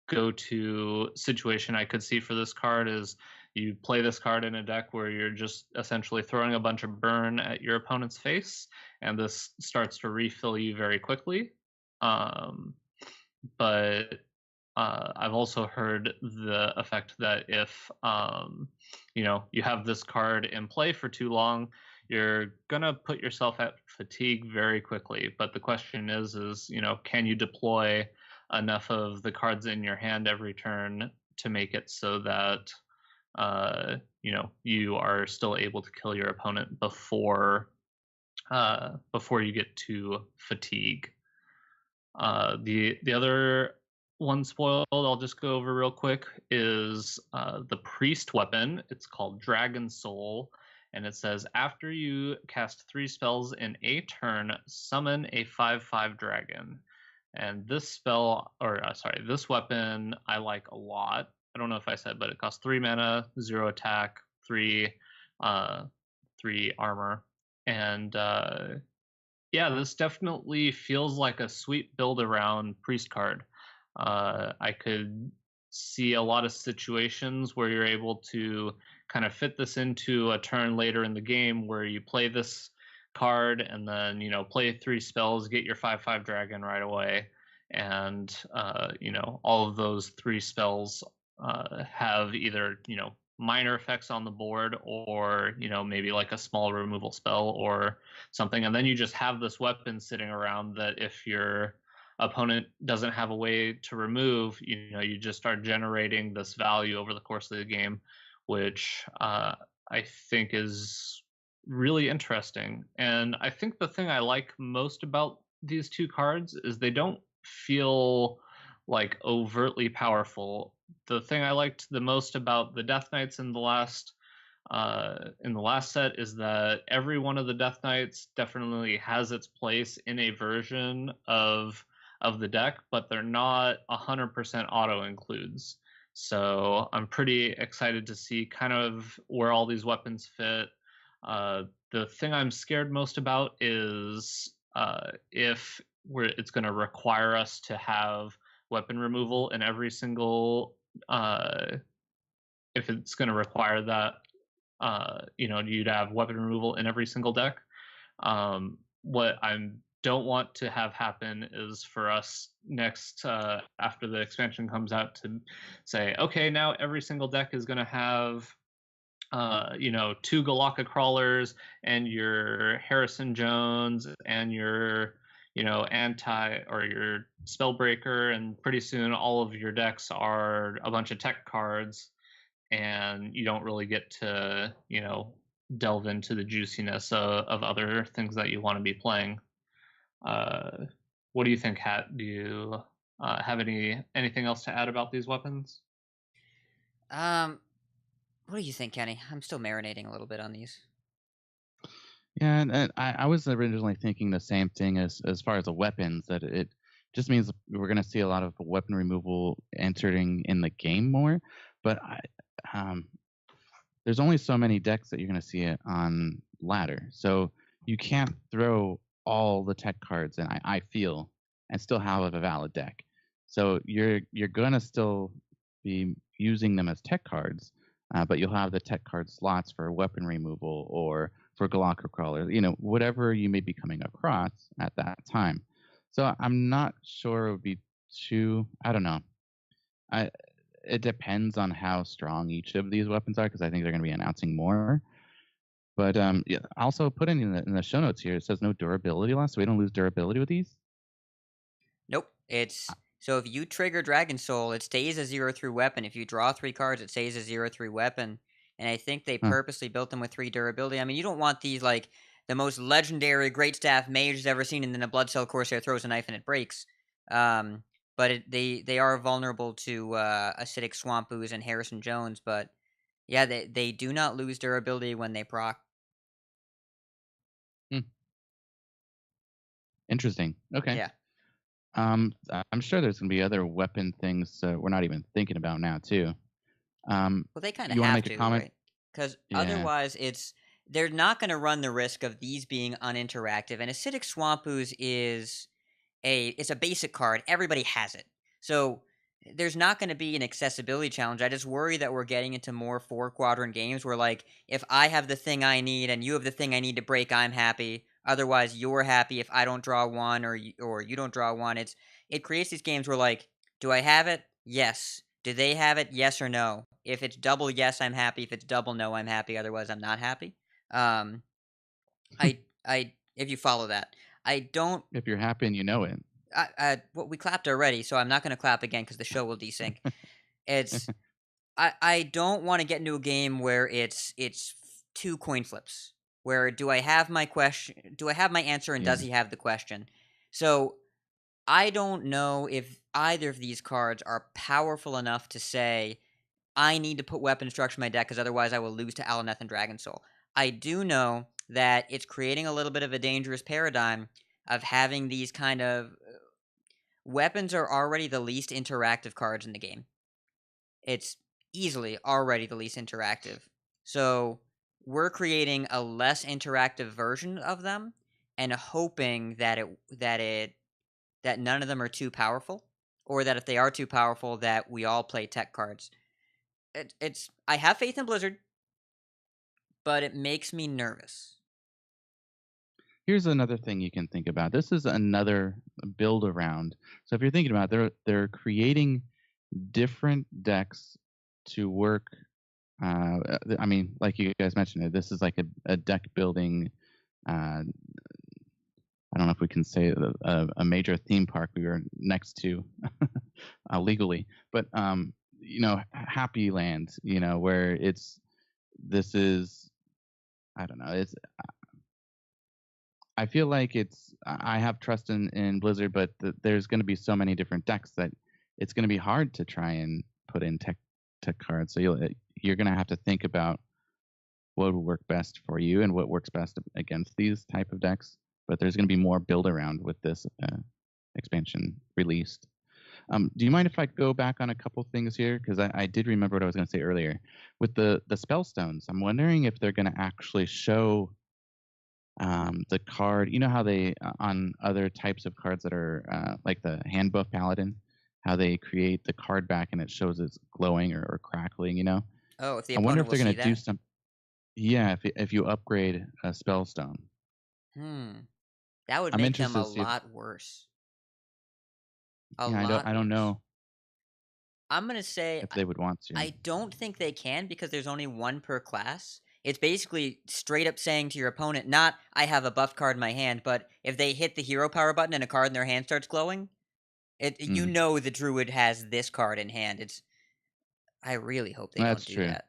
go-to situation I could see for this card is you play this card in a deck where you're just essentially throwing a bunch of burn at your opponent's face, and this starts to refill you very quickly. But I've also heard the effect that if you have this card in play for too long, you're gonna put yourself at fatigue very quickly. But the question is can you deploy enough of the cards in your hand every turn to make it so that you are still able to kill your opponent before you get to fatigue. The other one spoiled I'll just go over real quick is the priest weapon. It's called Dragon Soul, and it says after you cast 3 spells in a turn, summon a 5/5 dragon. And this this weapon I like a lot. I don't know if I said, but it costs 3 mana, 0 attack, 3 armor, and yeah, this definitely feels like a sweet build around priest card. I could see a lot of situations where you're able to kind of fit this into a turn later in the game where you play this card and then play 3 spells, get your 5/5 dragon right away, and all of those 3 spells have either minor effects on the board or maybe like a small removal spell or something, and then you just have this weapon sitting around that if your opponent doesn't have a way to remove, you just start generating this value over the course of the game, which I think is really interesting. And I think the thing I like most about these 2 cards is they don't feel like overtly powerful. The thing I liked the most about the Death Knights in the last set is that every one of the Death Knights definitely has its place in a version of the deck, but they're not 100% auto includes. So I'm pretty excited to see kind of where all these weapons fit. The thing I'm scared most about is if it's going to require us to have weapon removal in every single. If it's going to require that, you'd have weapon removal in every single deck. What I don't want to have happen is for us next after the expansion comes out to say, okay, now every single deck is going to have 2 Galaka crawlers and your Harrison Jones and your anti or your spellbreaker, and pretty soon all of your decks are a bunch of tech cards, and you don't really get to delve into the juiciness of other things that you want to be playing. What do you think, Hat? Do you have anything else to add about these weapons? What do you think, Kenny? I'm still marinating a little bit on these. Yeah, and I was originally thinking the same thing as far as the weapons, that it just means we're going to see a lot of weapon removal entering in the game more. But there's only so many decks that you're going to see it on ladder, so you can't throw all the tech cards in. I feel, and still have a valid deck. So you're going to still be using them as tech cards, but you'll have the tech card slots for weapon removal or for Galaka crawler, whatever you may be coming across at that time. So I'm not sure it would be too. I don't know. It depends on how strong each of these weapons are, because I think they're going to be announcing more. But yeah, also put in the show notes here, it says no durability loss, so we don't lose durability with these. Nope. So if you trigger Dragon Soul, it stays a 0/3 weapon. If you draw 3 cards, it stays a 0/3 weapon. And I think they purposely built them with 3 durability. I mean, you don't want these like the most legendary great staff mages ever seen, and then a Blood Cell Corsair throws a knife and it breaks. But they are vulnerable to Acidic Swamp Ooze and Harrison Jones. But yeah, they do not lose durability when they proc. Interesting. Okay. Yeah. I'm sure there's gonna be other weapon things we're not even thinking about now too. Well, they kind of you wanna have make a to, comment? right? Because Yeah. otherwise, they're not going to run the risk of these being uninteractive. And Acidic Swamp Ooze is it's a basic card. Everybody has it, so there's not going to be an accessibility challenge. I just worry that we're getting into more 4-quadrant games where, like, if I have the thing I need and you have the thing I need to break, I'm happy. Otherwise, you're happy if I don't draw one or you don't draw one. It creates these games where, like, do I have it? Yes. Do they have it? Yes or no? If it's double yes, I'm happy. If it's double no, I'm happy. Otherwise, I'm not happy. If you follow that, I don't. If you're happy and you know it. Well, we clapped already, so I'm not going to clap again because the show will desync. I don't want to get into a game where it's 2 coin flips. Where do I have my question? Do I have my answer, and does he have the question? So I don't know if either of these cards are powerful enough to say I need to put weapon destruction in my deck because otherwise I will lose to Alaneth and Dragon Soul. I do know that it's creating a little bit of a dangerous paradigm of having these kind of weapons are already the least interactive cards in the game. It's easily already the least interactive. So we're creating a less interactive version of them and hoping that none of them are too powerful, or that if they are too powerful, that we all play tech cards. I have faith in Blizzard, but it makes me nervous. Here's another thing you can think about. This is another build around. So if you're thinking about it, they're creating different decks to work. I mean, like you guys mentioned, this is like a deck building. I don't know if we can say a major theme park we were next to legally, but Happy Land, where this is, I don't know, I feel like I have trust in Blizzard, but there's going to be so many different decks that it's going to be hard to try and put in tech cards. So you're going to have to think about what would work best for you and what works best against these type of decks. But there's going to be more build around with this expansion released. Do you mind if I go back on a couple things here? Because I did remember what I was going to say earlier. With the spell stones, I'm wondering if they're going to actually show the card. You know how they on other types of cards that are like the handbuff paladin, how they create the card back and it shows it's glowing or crackling. Oh, if the I wonder opponent if will they're going see to do that. some. Yeah, if you upgrade a spell stone. That would I'm make them interested a to see if. lot worse. A Yeah, lot I don't worse. know I'm gonna say if they would want to. I don't think they can because there's only one per class. It's basically straight up saying to your opponent, not I have a buff card in my hand, but if they hit the hero power button and a card in their hand starts glowing, you Mm, know the druid has this card in hand. I really hope they don't that's do true. that.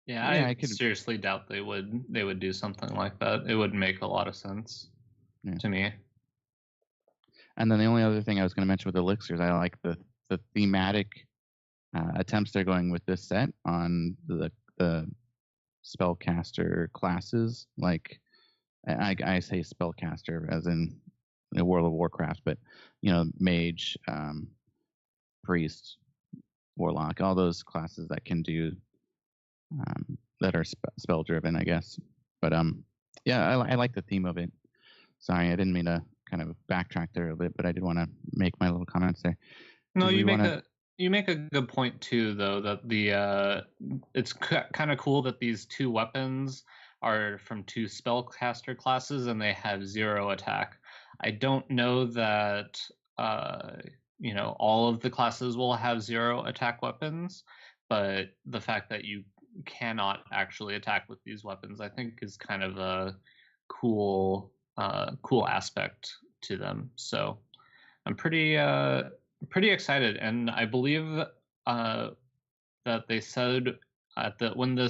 Yeah, Yeah, I I could. seriously doubt they would do something like that. It would make a lot of sense Yeah. to me. And then the only other thing I was going to mention with elixirs, I like the thematic attempts they're going with this set on the spellcaster classes. Like I say spellcaster as in World of Warcraft, but mage, priest, warlock, all those classes that can do that are spell driven, I guess. But yeah, I like the theme of it. Sorry, I didn't mean to kind of backtrack there a bit, but I did want to make my little comments there. No, Did we want to? you make a good point too, though, that the it's kind of cool that these two weapons are from two spellcaster classes and they have 0 attack. I don't know that all of the classes will have 0 attack weapons, but the fact that you cannot actually attack with these weapons, I think, is kind of a cool aspect to them. So I'm pretty excited, and I believe that they said when the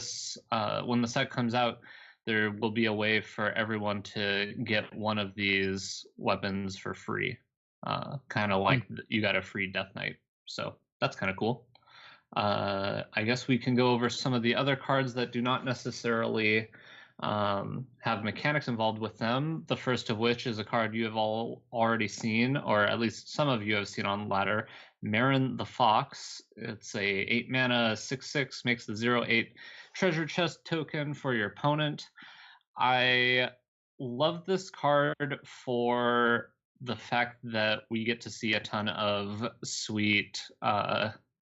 set comes out, there will be a way for everyone to get one of these weapons for free, kind of like you got a free Death Knight. So that's kind of cool. I guess we can go over some of the other cards that do not necessarily have mechanics involved with them. The first of which is a card you have all already seen, or at least some of you have seen on ladder. Marin the Fox. It's a 8 mana 6/6, makes the 0/8 treasure chest token for your opponent. I love this card for the fact that we get to see a ton of sweet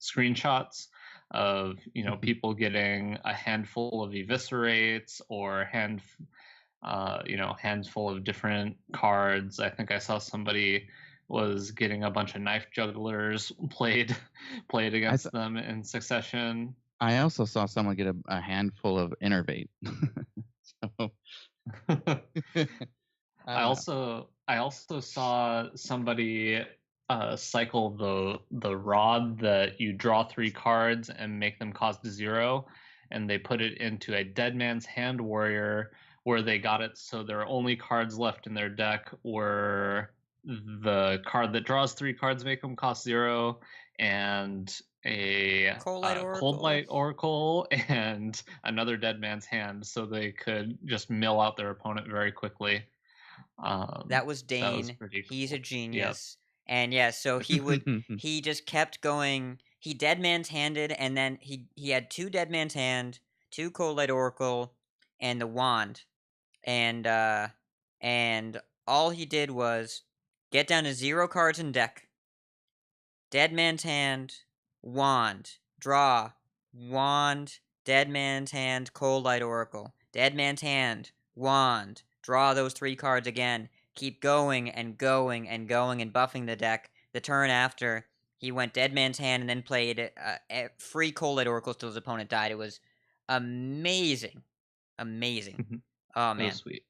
screenshots of people getting a handful of eviscerates or handful of different cards. I think I saw somebody was getting a bunch of knife jugglers played against them in succession. I also saw someone get a handful of innervate. So I also saw somebody cycle the rod that you draw 3 cards and make them cost 0, and they put it into a Dead Man's Hand warrior where they got it so their only cards left in their deck were the card that draws 3 cards, make them cost 0, and a Cold Light Oracle and another Dead Man's Hand, so they could just mill out their opponent very quickly. That was Dane. That was pretty cool. He's a Yep. genius. And yeah, so he just kept going. He Dead Man's Handed, and then he had 2 Dead Man's Hand, 2 Cold Light Oracle, and the wand. And all he did was get down to 0 cards in deck. Dead Man's Hand, wand, draw, wand, Dead Man's Hand, Cold Light Oracle. Dead Man's Hand, wand, draw those 3 cards again. Keep going and going and going and buffing the deck. The turn after, he went Dead Man's Hand and then played free Cold Light Oracles till his opponent died. It was amazing. Amazing. Oh, man. So sweet.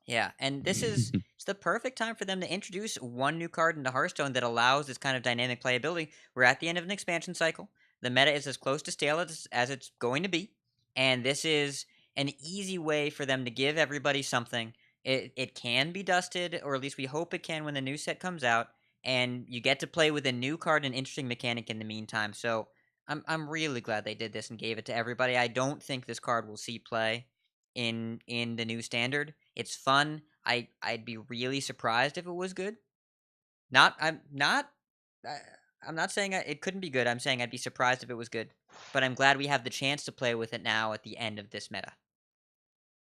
Yeah, and this is it's the perfect time for them to introduce one new card into Hearthstone that allows this kind of dynamic playability. We're at the end of an expansion cycle. The meta is as close to stale as it's going to be, and this is an easy way for them to give everybody something. It can be dusted, or at least we hope it can when the new set comes out, and you get to play with a new card and interesting mechanic in the meantime. So I'm really glad they did this and gave it to everybody. I don't think this card will see play in the new standard. It's fun. I'd be really surprised if it was good. I'm not I'm not saying it couldn't be good. I'm saying I'd be surprised if it was good. But I'm glad we have the chance to play with it now at the end of this meta.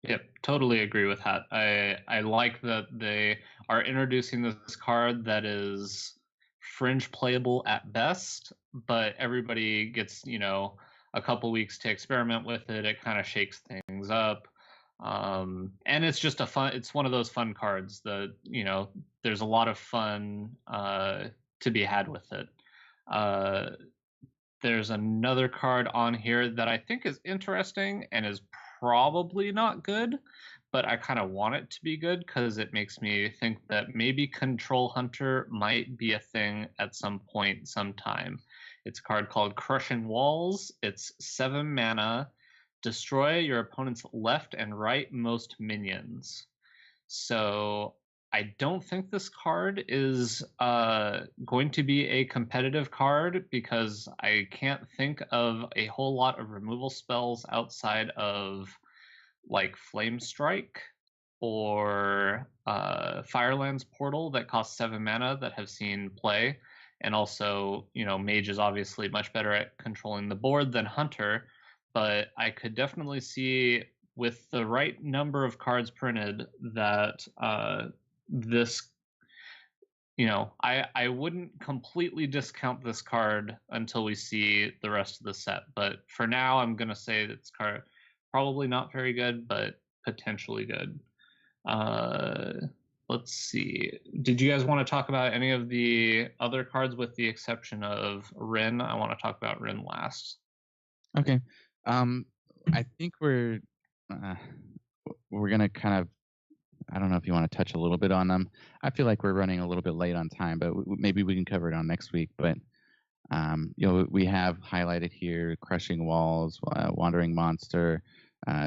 Yep, totally agree with that. I like that they are introducing this card that is fringe playable at best, but everybody gets, a couple weeks to experiment with it. It kind of shakes things up. And it's just it's one of those fun cards that, there's a lot of fun to be had with it. There's another card on here that I think is interesting and is probably not good, but I kind of want it to be good because it makes me think that maybe Control Hunter might be a thing at some point, sometime. It's a card called Crushing Walls. It's 7 mana. Destroy your opponent's left and right most minions. So I don't think this card is going to be a competitive card because I can't think of a whole lot of removal spells outside of like Flame Strike or Firelands Portal that cost 7 mana that have seen play. And also, Mage is obviously much better at controlling the board than Hunter, but I could definitely see with the right number of cards printed that this, I wouldn't completely discount this card until we see the rest of the set. But for now, I'm going to say this card probably not very good, but potentially good. Let's see. Did you guys want to talk about any of the other cards with the exception of Rin? I want to talk about Rin last. Okay. I think we're gonna kind of, I don't know if you want to touch a little bit on them. I feel like we're running a little bit late on time, but maybe we can cover it on next week. But we have highlighted here Crushing Walls, Wandering Monster,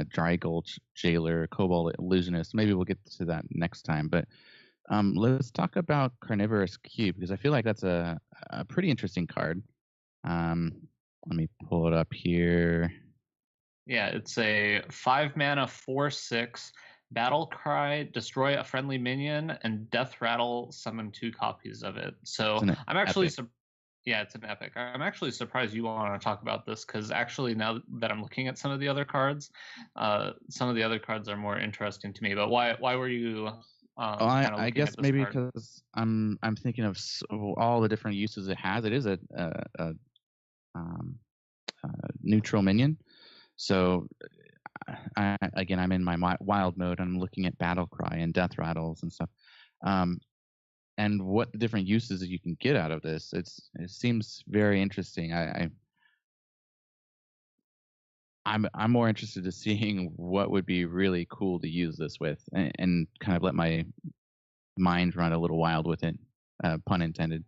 Dry Gulch Jailer, Cobalt Illusionist. Maybe we'll get to that next time. But let's talk about Carnivorous Cube because I feel like that's a pretty interesting card. Let me pull it up here. Yeah, it's a 5 mana 4/6 battle cry, destroy a friendly minion, and death rattle, summon 2 copies of it. So I'm actually it's an epic. I'm actually surprised you want to talk about this because actually now that I'm looking at some of the other cards, some of the other cards are more interesting to me. But why were you? I guess maybe because I'm thinking of all the different uses it has. It is a neutral minion. So I'm in my wild mode. I'm looking at battle cry and death rattles and stuff, and what the different uses that you can get out of this. It seems very interesting. I'm more interested in seeing what would be really cool to use this with, and kind of let my mind run a little wild with it. Pun intended.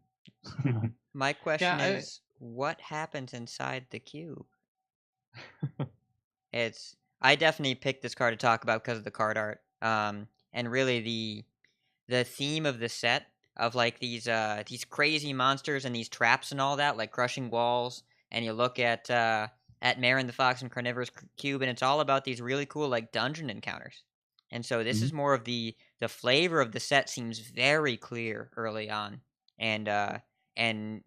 My question is, what happens inside the cube? I definitely picked this card to talk about because of the card art. And really the theme of the set of like these crazy monsters and these traps and all that, like Crushing Walls, and you look at Marin the Fox and Carnivorous Cube, and it's all about these really cool like dungeon encounters. And so this is more of the flavor of the set seems very clear early on. And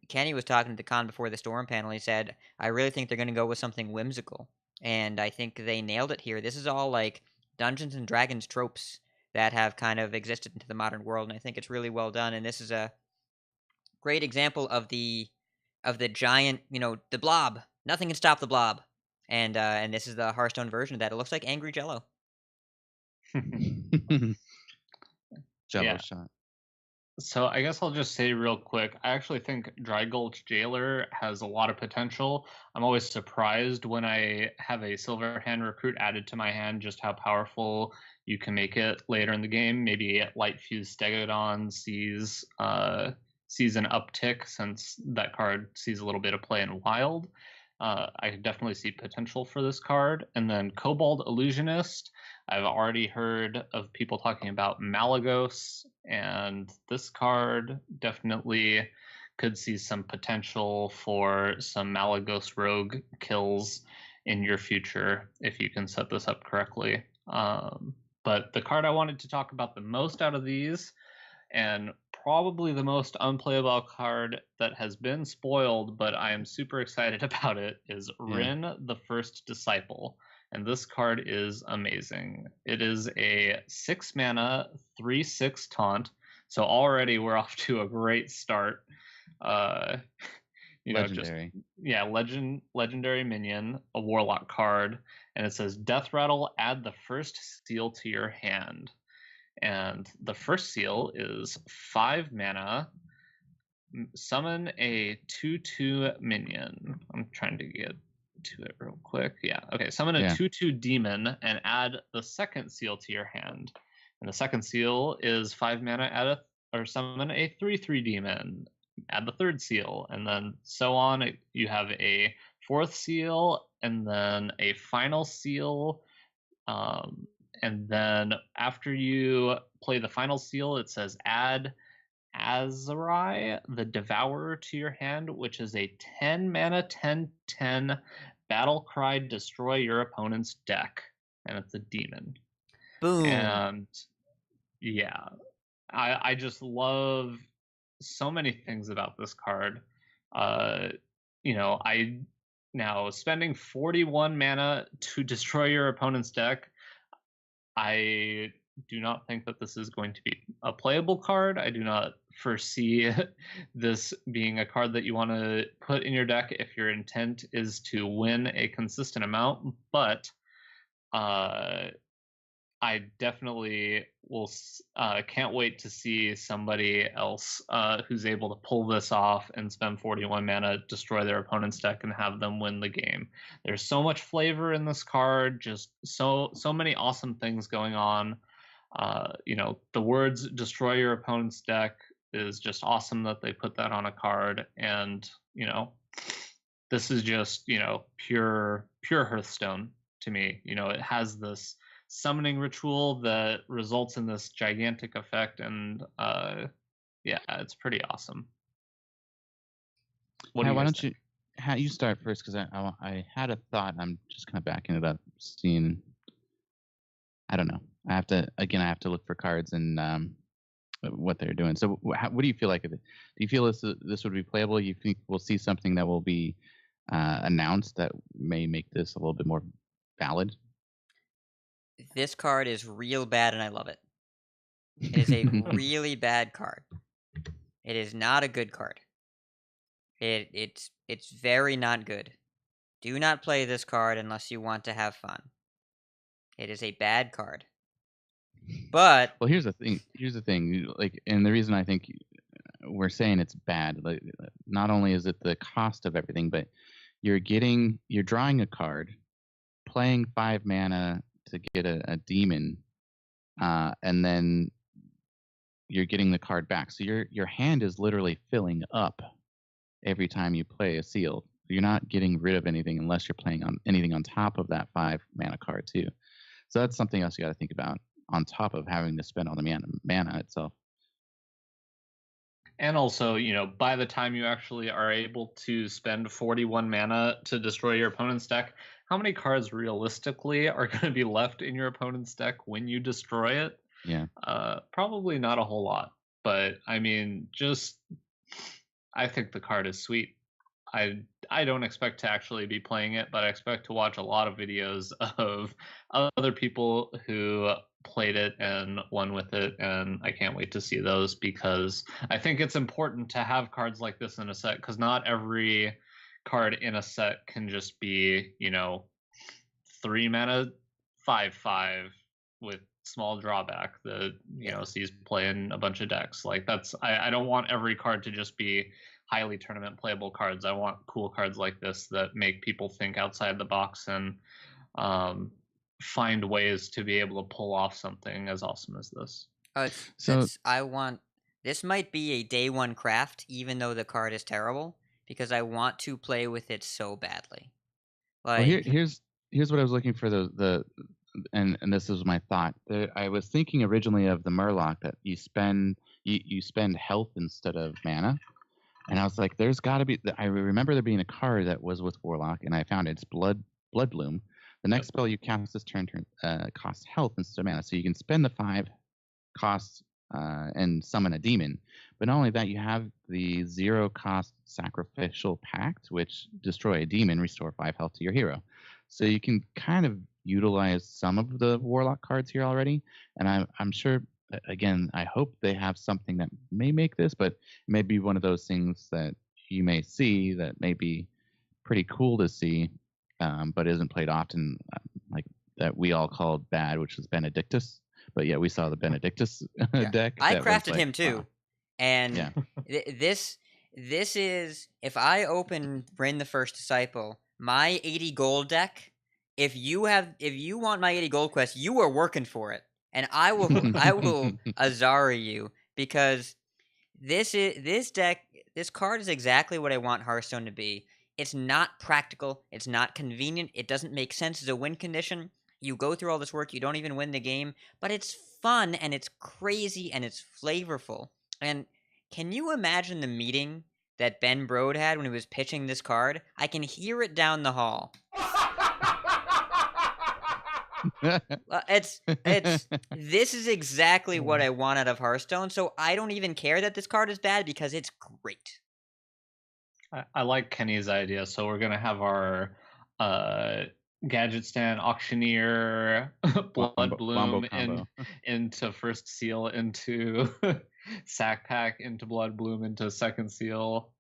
Kenny was talking to the Con before the Storm panel. He said, I really think they're going to go with something whimsical. And I think they nailed it here. This is all like Dungeons and Dragons tropes that have kind of existed into the modern world, and I think it's really well done. And this is a great example of the giant, the blob. Nothing can stop the blob. And this is the Hearthstone version of that. It looks like Angry Jello. Jello shot. So I guess I'll just say real quick, I actually think Dry Gulch Jailer has a lot of potential. I'm always surprised when I have a Silverhand Recruit added to my hand just how powerful you can make it later in the game. Maybe Light Fuse Stegodon sees an uptick since that card sees a little bit of play in Wild. I could definitely see potential for this card. And then Cobalt Illusionist, I've already heard of people talking about Malagos, and this card definitely could see some potential for some Malagos rogue kills in your future if you can set this up correctly. But the card I wanted to talk about the most out of these, and probably the most unplayable card that has been spoiled, but I am super excited about it, is Rin, the First Disciple. And this card is amazing. It is a 6 mana, 3/6 taunt. So already we're off to a great start. Legendary. Legendary minion, a warlock card, and it says Death Rattle, add the first seal to your hand. And the first seal is 5 mana, summon a 2/2 minion. I'm trying to get to it real quick. Yeah, okay. Summon a 2/2 demon and add the second seal to your hand. And the second seal is 5 mana, summon a 3/3 demon. Add the third seal, and then so on. You have a fourth seal, and then a final seal. And then after you play the final seal, it says add Azarai, the Devourer, to your hand, which is a 10 mana, 10/10 battle cry, destroy your opponent's deck. And it's a demon. Boom. And yeah, I just love so many things about this card. Now spending 41 mana to destroy your opponent's deck, I do not think that this is going to be a playable card. I do not foresee this being a card that you want to put in your deck if your intent is to win a consistent amount, but I definitely can't wait to see somebody else who's able to pull this off and spend 41 mana, destroy their opponent's deck, and have them win the game. There's so much flavor in this card, just so many awesome things going on. The words "destroy your opponent's deck" is just awesome that they put that on a card, and this is just pure Hearthstone to me. It has this summoning ritual that results in this gigantic effect, and it's pretty awesome. Why don't you start first, because I had a thought. I'm just kind of backing it up, seeing. I don't know. I have to look for cards and what they're doing. So what do you feel like of it? Do you feel this would be playable? You think we'll see something that will be announced that may make this a little bit more valid? This card is real bad, and I love it. It is a really bad card. It is not a good card. It's very not good. Do not play this card unless you want to have fun. It is a bad card. But well, here's the thing. And the reason I think we're saying it's bad, not only is it the cost of everything, but you're drawing a card, playing 5 mana to get a demon, and then you're getting the card back. So your hand is literally filling up every time you play a seal. You're not getting rid of anything unless you're playing on anything on top of that 5 mana card too. So that's something else you got to think about on top of having to spend all the mana itself. And also, by the time you actually are able to spend 41 mana to destroy your opponent's deck, how many cards realistically are going to be left in your opponent's deck when you destroy it? Yeah. Probably not a whole lot. But, I mean, I think the card is sweet. I don't expect to actually be playing it, but I expect to watch a lot of videos of other people who played it and won with it, and I can't wait to see those, because I think it's important to have cards like this in a set, because not every card in a set can just be 3 mana 5/5 with small drawback that sees play in a bunch of decks. Like I don't want every card to just be highly tournament playable cards. I want cool cards like this that make people think outside the box and find ways to be able to pull off something as awesome as this. This might be a day one craft, even though the card is terrible, because I want to play with it so badly. Here's what I was looking for, and this is my thought. I was thinking originally of the Murloc, that you spend health instead of mana. And I was like, there's got to be. I remember there being a card that was with Warlock, and I found it. It's Blood Bloom. The next spell you cast this turn costs health instead of mana, so you can spend the 5 costs and summon a demon. But not only that, you have the 0-cost Sacrificial Pact, which destroy a demon, restore 5 health to your hero. So you can kind of utilize some of the Warlock cards here already, and I'm sure. Again, I hope they have something that may make this, but it may be one of those things that you may see that may be pretty cool to see, but isn't played often, like that we all called bad, which was Benedictus. But yeah, we saw the Benedictus deck. I that was crafted like, him too, wow. and Yeah. this is if I open Bryn the First Disciple, my 80 gold deck. If you want my 80 gold quest, you are working for it, and I will Azari you, because this card is exactly what I want Hearthstone to be. It's not practical, it's not convenient, it doesn't make sense as a win condition. You go through all this work, you don't even win the game, but it's fun and it's crazy and it's flavorful. And can you imagine the meeting that Ben Brode had when he was pitching this card? I can hear it down the hall. This is exactly what I want out of Hearthstone, so I don't even care that this card is bad because it's great. I like Kenny's idea. So we're gonna have our Gadget Stand Auctioneer Blood Bloom into First Seal, into Sack Pack, into Blood Bloom, into Second Seal.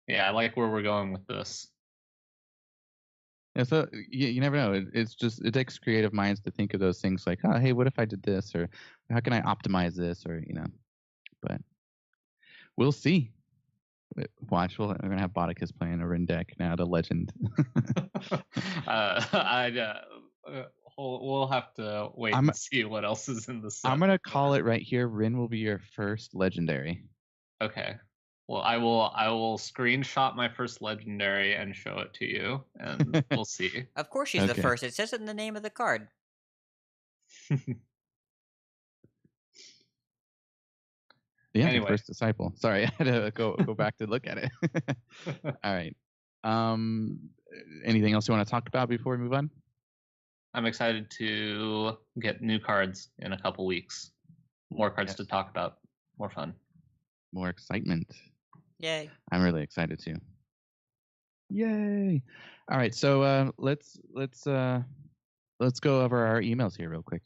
Yeah, I like where we're going with this. Yeah, so you never know. It takes creative minds to think of those things like, oh, hey, what if I did this, or how can I optimize this, or But we'll see. Watch, we're gonna have Bodicus playing a Rin deck now, the legend. We'll have to wait and see what else is in the set. I'm gonna call it right here. Rin will be your first legendary. Okay. Well, I will screenshot my first legendary and show it to you, and we'll see. Of course she's the first. It says it in the name of the card. Yeah, anyway. The First Disciple. Sorry, I had to go back to look at it. All right. Anything else you want to talk about before we move on? I'm excited to get new cards in a couple weeks. More cards to talk about. More fun. More excitement. Yay. I'm really excited too. Yay. All right, so let's go over our emails here real quick.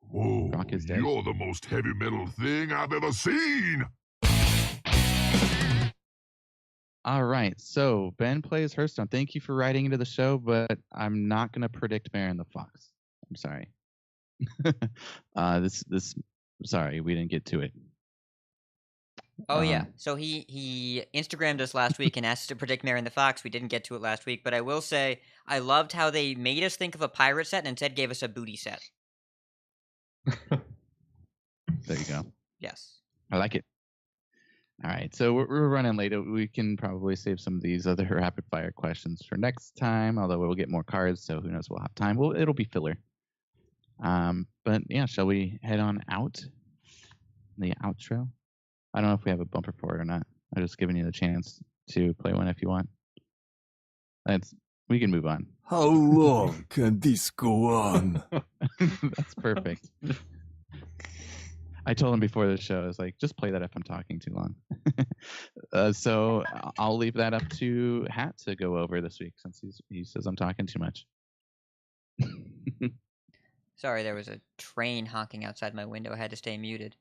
Whoa, you're the most heavy metal thing I've ever seen. All right, so Ben plays Hearthstone. Thank you for writing into the show, but I'm not going to predict Marin the Fox. I'm sorry. Sorry, we didn't get to it. Oh yeah, so he Instagrammed us last week and asked us to predict Marin the Fox. We didn't get to it last week, but I will say I loved how they made us think of a pirate set and instead gave us a booty set. There you go. Yes. I like it. All right, so we're running late. We can probably save some of these other rapid fire questions for next time, although we'll get more cards, so who knows, we'll have time. It'll be filler. But yeah, shall we head on out? The outro? I don't know if we have a bumper for it or not. I'm just giving you the chance to play one if you want. We can move on. How long can this go on? That's perfect. I told him before the show, I was like, just play that if I'm talking too long. So I'll leave that up to Hat to go over this week since he says I'm talking too much. Sorry, there was a train honking outside my window. I had to stay muted.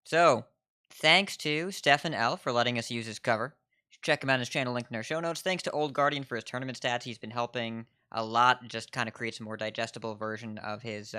So, thanks to Stefan L. for letting us use his cover. Check him out on his channel, linked in our show notes. Thanks to Old Guardian for his tournament stats. He's been helping a lot, just kind of creates a more digestible version of his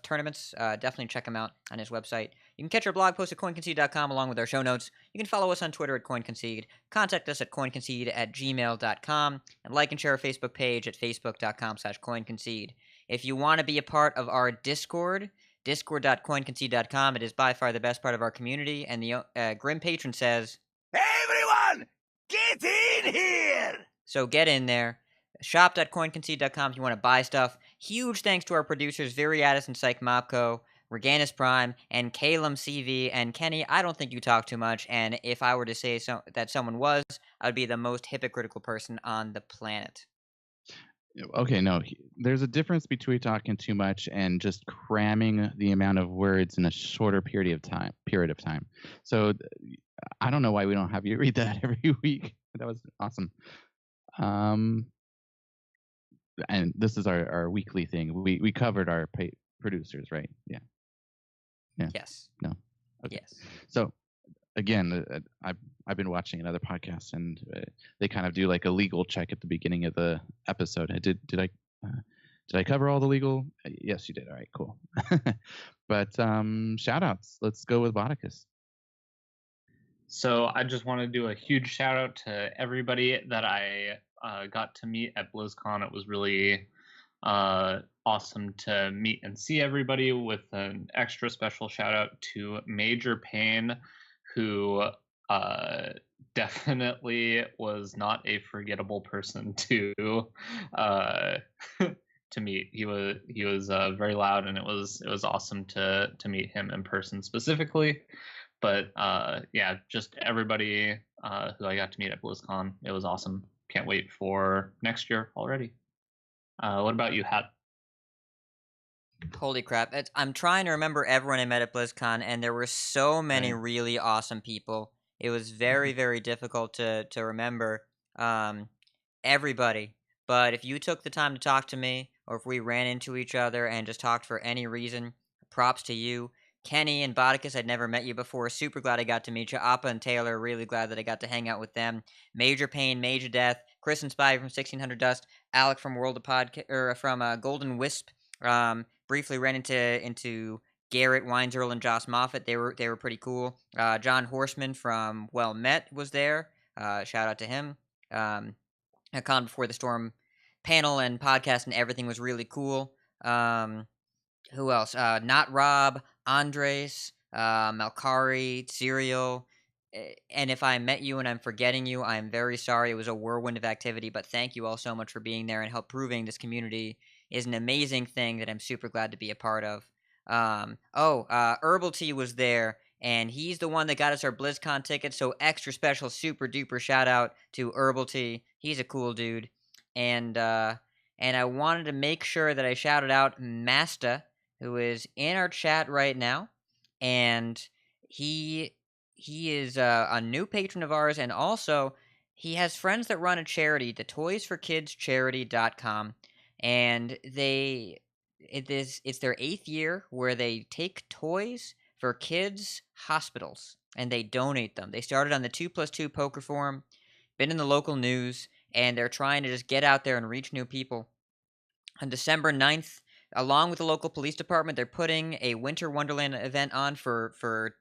tournaments. Definitely check him out on his website. You can catch our blog post at coinconcede.com along with our show notes. You can follow us on Twitter at coinconcede, contact us at coinconcede@gmail.com, and like and share our Facebook page at facebook.com/coinconcede. If you want to be a part of our Discord, discord.coinconcede.com. It is by far the best part of our community, and the Grim Patron says, "Everyone, get in here!" So get in there. Shop.coinconcede.com if you want to buy stuff. Huge thanks to our producers, Viriatus and Psych Mopco, Reganus Prime, and Calum CV. And Kenny, I don't think you talk too much, and if I were to say that someone was, I would be the most hypocritical person on the planet. Okay, no, there's a difference between talking too much and just cramming the amount of words in a shorter period of time. So I don't know why we don't have you read that every week. That was awesome. And this is our weekly thing. We covered our producers, right? Yeah. Yes. No. Okay. Yes. So again, I've been watching another podcast, and they kind of do like a legal check at the beginning of the episode. Did I cover all the legal? Yes, you did. All right, cool. But shout outs. Let's go with Bodicus. So I just want to do a huge shout out to everybody that I got to meet at BlizzCon. It was really awesome to meet and see everybody, with an extra special shout out to Major Payne, who definitely was not a forgettable person to to meet. He was very loud, and it was awesome to meet him in person specifically. But yeah, just everybody who I got to meet at BlizzCon, it was awesome. Can't wait for next year already. What about you, Hat? Holy crap. I'm trying to remember everyone I met at BlizzCon, and there were so many Right. really awesome people. It was very, very difficult to remember everybody. But if you took the time to talk to me, or if we ran into each other and just talked for any reason, props to you. Kenny and Bodicus, I'd never met you before. Super glad I got to meet you. Appa and Taylor, really glad that I got to hang out with them. Major Pain, Major Death, Chris and Spy from 1600 Dust, Alec from World of Podcast, or from Golden Wisp. Briefly ran into Garrett Weinzerl and Joss Moffat. They were pretty cool. John Horseman from Well Met was there. Shout out to him. A Con Before the Storm panel and podcast and everything was really cool. Who else? Not Rob, Andres, Malkari, Serial. And if I met you and I'm forgetting you, I'm very sorry. It was a whirlwind of activity, but thank you all so much for being there and help proving this community is an amazing thing that I'm super glad to be a part of. Herbal Tea was there, and he's the one that got us our BlizzCon tickets, so extra special, super duper shout out to Herbal Tea. He's a cool dude. And I wanted to make sure that I shouted out Masta, who is in our chat right now, and he is a new patron of ours, and also he has friends that run a charity, the toysforkidscharity.com, and it's their 8th year where they take toys for kids' hospitals and they donate them. They started on the 2+2 poker forum, been in the local news, and they're trying to just get out there and reach new people. On December 9th, along with the local police department, they're putting a Winter Wonderland event on for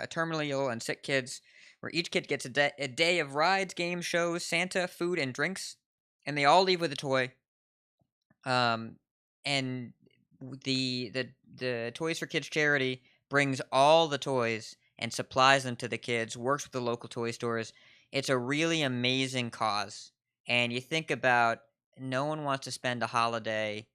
terminally ill and sick kids, where each kid gets a day of rides, games, shows, Santa, food, and drinks, and they all leave with a toy. And the Toys for Kids charity brings all the toys and supplies them to the kids, works with the local toy stores. It's a really amazing cause. And you think about, no one wants to spend a holiday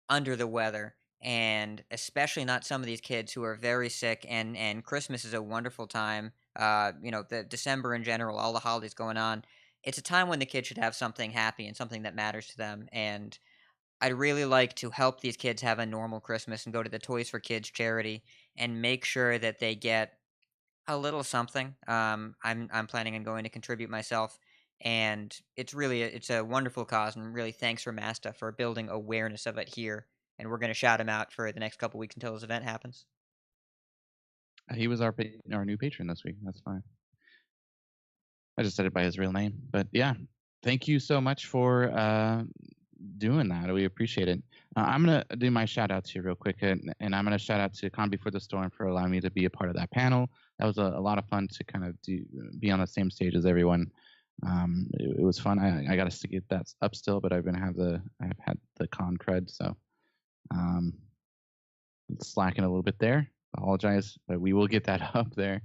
under the weather, and especially not some of these kids who are very sick, and Christmas is a wonderful time. The December in general, all the holidays going on. It's a time when the kids should have something happy and something that matters to them, and I'd really like to help these kids have a normal Christmas and go to the Toys for Kids charity and make sure that they get a little something. I'm planning on going to contribute myself, and it's a wonderful cause, and really thanks for Masta for building awareness of it here. And we're going to shout him out for the next couple weeks until this event happens. He was our new patron this week. That's fine. I just said it by his real name, but yeah, thank you so much for doing that. We appreciate it. I'm gonna do my shout outs here real quick, and I'm gonna shout out to Con Before the Storm for allowing me to be a part of that panel. That was a lot of fun to kind of be on the same stage as everyone. It was fun. I got to get that up still, but I've had the con cred, so slacking a little bit there. Apologize, but we will get that up there,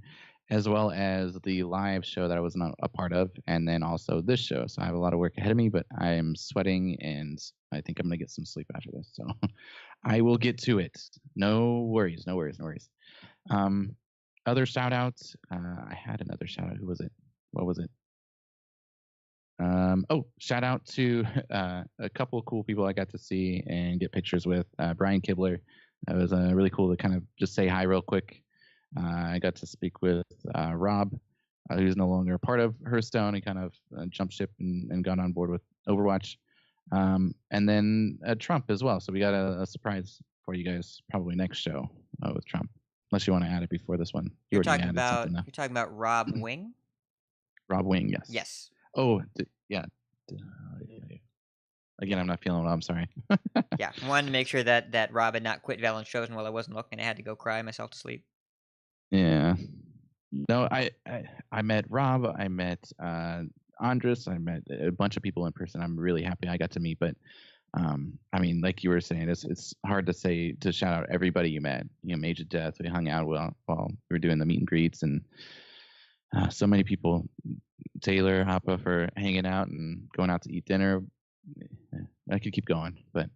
as well as the live show that I was not a part of, and then also this show. So I have a lot of work ahead of me, but I am sweating, and I think I'm going to get some sleep after this. So I will get to it. No worries. Other shout outs. I had another shout out. Who was it? What was it? Shout out to a couple of cool people I got to see and get pictures with. Brian Kibler. It was really cool to kind of just say hi real quick. I got to speak with Rob, who's no longer a part of Hearthstone. He kind of jumped ship and got on board with Overwatch. And then Trump as well. So we got a surprise for you guys probably next show with Trump. Unless you want to add it before this one. You're talking about Rob Wing? Rob Wing, yes. Yes. Oh, yeah. Again, I'm not feeling well. I'm sorry. Yeah, wanted to make sure that Rob had not quit Valen Chosen while I wasn't looking. I had to go cry myself to sleep. Yeah. No, I met Rob. I met Andres. I met a bunch of people in person. I'm really happy I got to meet. But I mean, like you were saying, it's hard to shout out everybody you met. You know, Mage of Death. We hung out while we were doing the meet and greets, and so many people. Taylor, Appa for hanging out and going out to eat dinner. I could keep going, but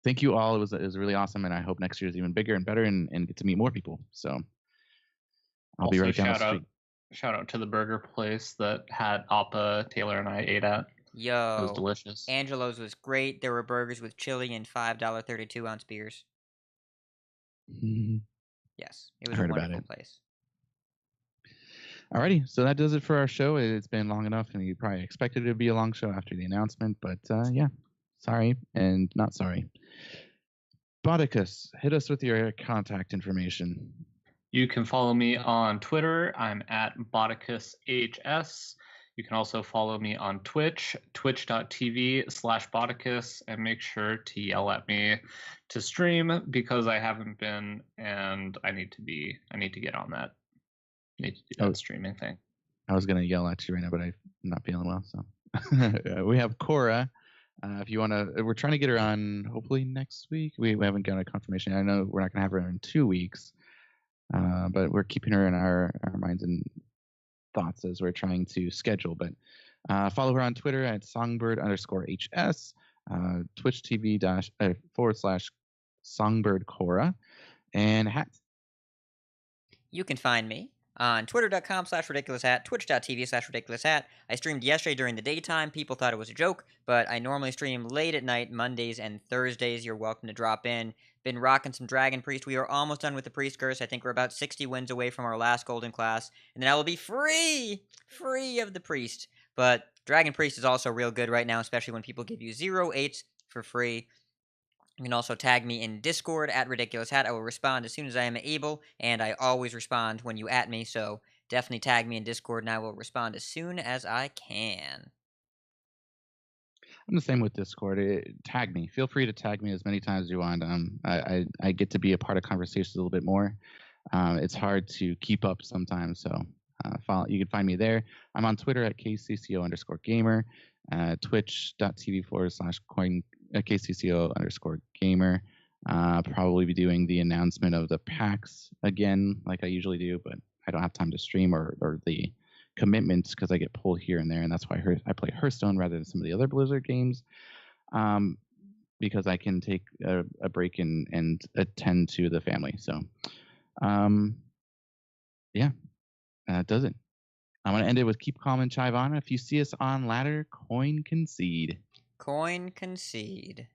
thank you all. It was really awesome, and I hope next year is even bigger and better, and get to meet more people. So I'll be right down the street. Shout out to the burger place that had Appa, Taylor, and I ate at. Yo, it was delicious. Angelo's was great. There were burgers with chili and $5 32-ounce beers. Mm-hmm. Yes, it was a wonderful place. Alrighty, so that does it for our show. It's been long enough, and you probably expected it to be a long show after the announcement, but yeah, sorry and not sorry. Bodicus, hit us with your contact information. You can follow me on Twitter. I'm at BodicusHS. You can also follow me on Twitch, twitch.tv/Bodicus, and make sure to yell at me to stream because I haven't been, and I need to get on that. Need to do that streaming thing. I was gonna yell at you right now, but I'm not feeling well. So we have Cora. If you want to, we're trying to get her on. Hopefully next week. We haven't got a confirmation. I know we're not gonna have her in 2 weeks, but we're keeping her in our minds and thoughts as we're trying to schedule. But follow her on Twitter at songbird_HS, Twitch TV // Cora, and Hat. You can find me on twitter.com/ridiculoushat, twitch.tv/ridiculoushat. I streamed yesterday during the daytime. People thought it was a joke, but I normally stream late at night, Mondays and Thursdays. You're welcome to drop in. Been rocking some Dragon Priest. We are almost done with the Priest Curse. I think we're about 60 wins away from our last golden class, and then I will be free of the Priest. But Dragon Priest is also real good right now, especially when people give you 0.8s for free. You can also tag me in Discord at RidiculousHat. I will respond as soon as I am able, and I always respond when you at me, so definitely tag me in Discord, and I will respond as soon as I can. I'm the same with Discord. Tag me. Feel free to tag me as many times as you want. I get to be a part of conversations a little bit more. It's hard to keep up sometimes, so you can find me there. I'm on Twitter at KCCO_gamer, twitch.tv/coin. KCCO_gamer. Probably be doing the announcement of the packs again, like I usually do, but I don't have time to stream or the commitments because I get pulled here and there, and that's why I play Hearthstone rather than some of the other Blizzard games, because I can take a break and attend to the family. So, yeah, that does it. I'm going to end it with keep calm and chive on. If you see us on ladder, coin concede. Coin concede.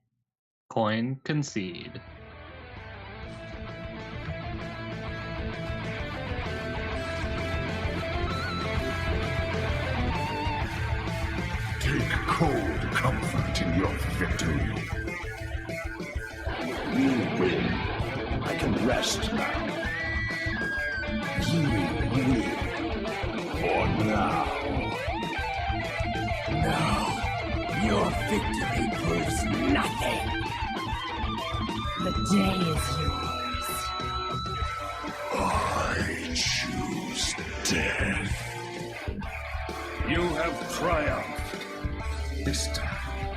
Coin concede. Take cold comfort in your victory. You win. I can rest now. You win. For now. Now, your victory proves nothing. The day is yours. I choose death. You have triumphed. This time.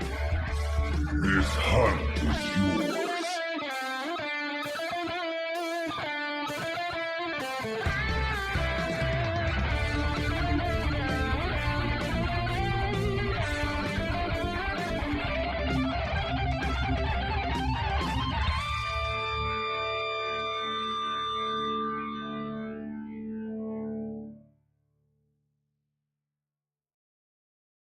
This hunt is yours.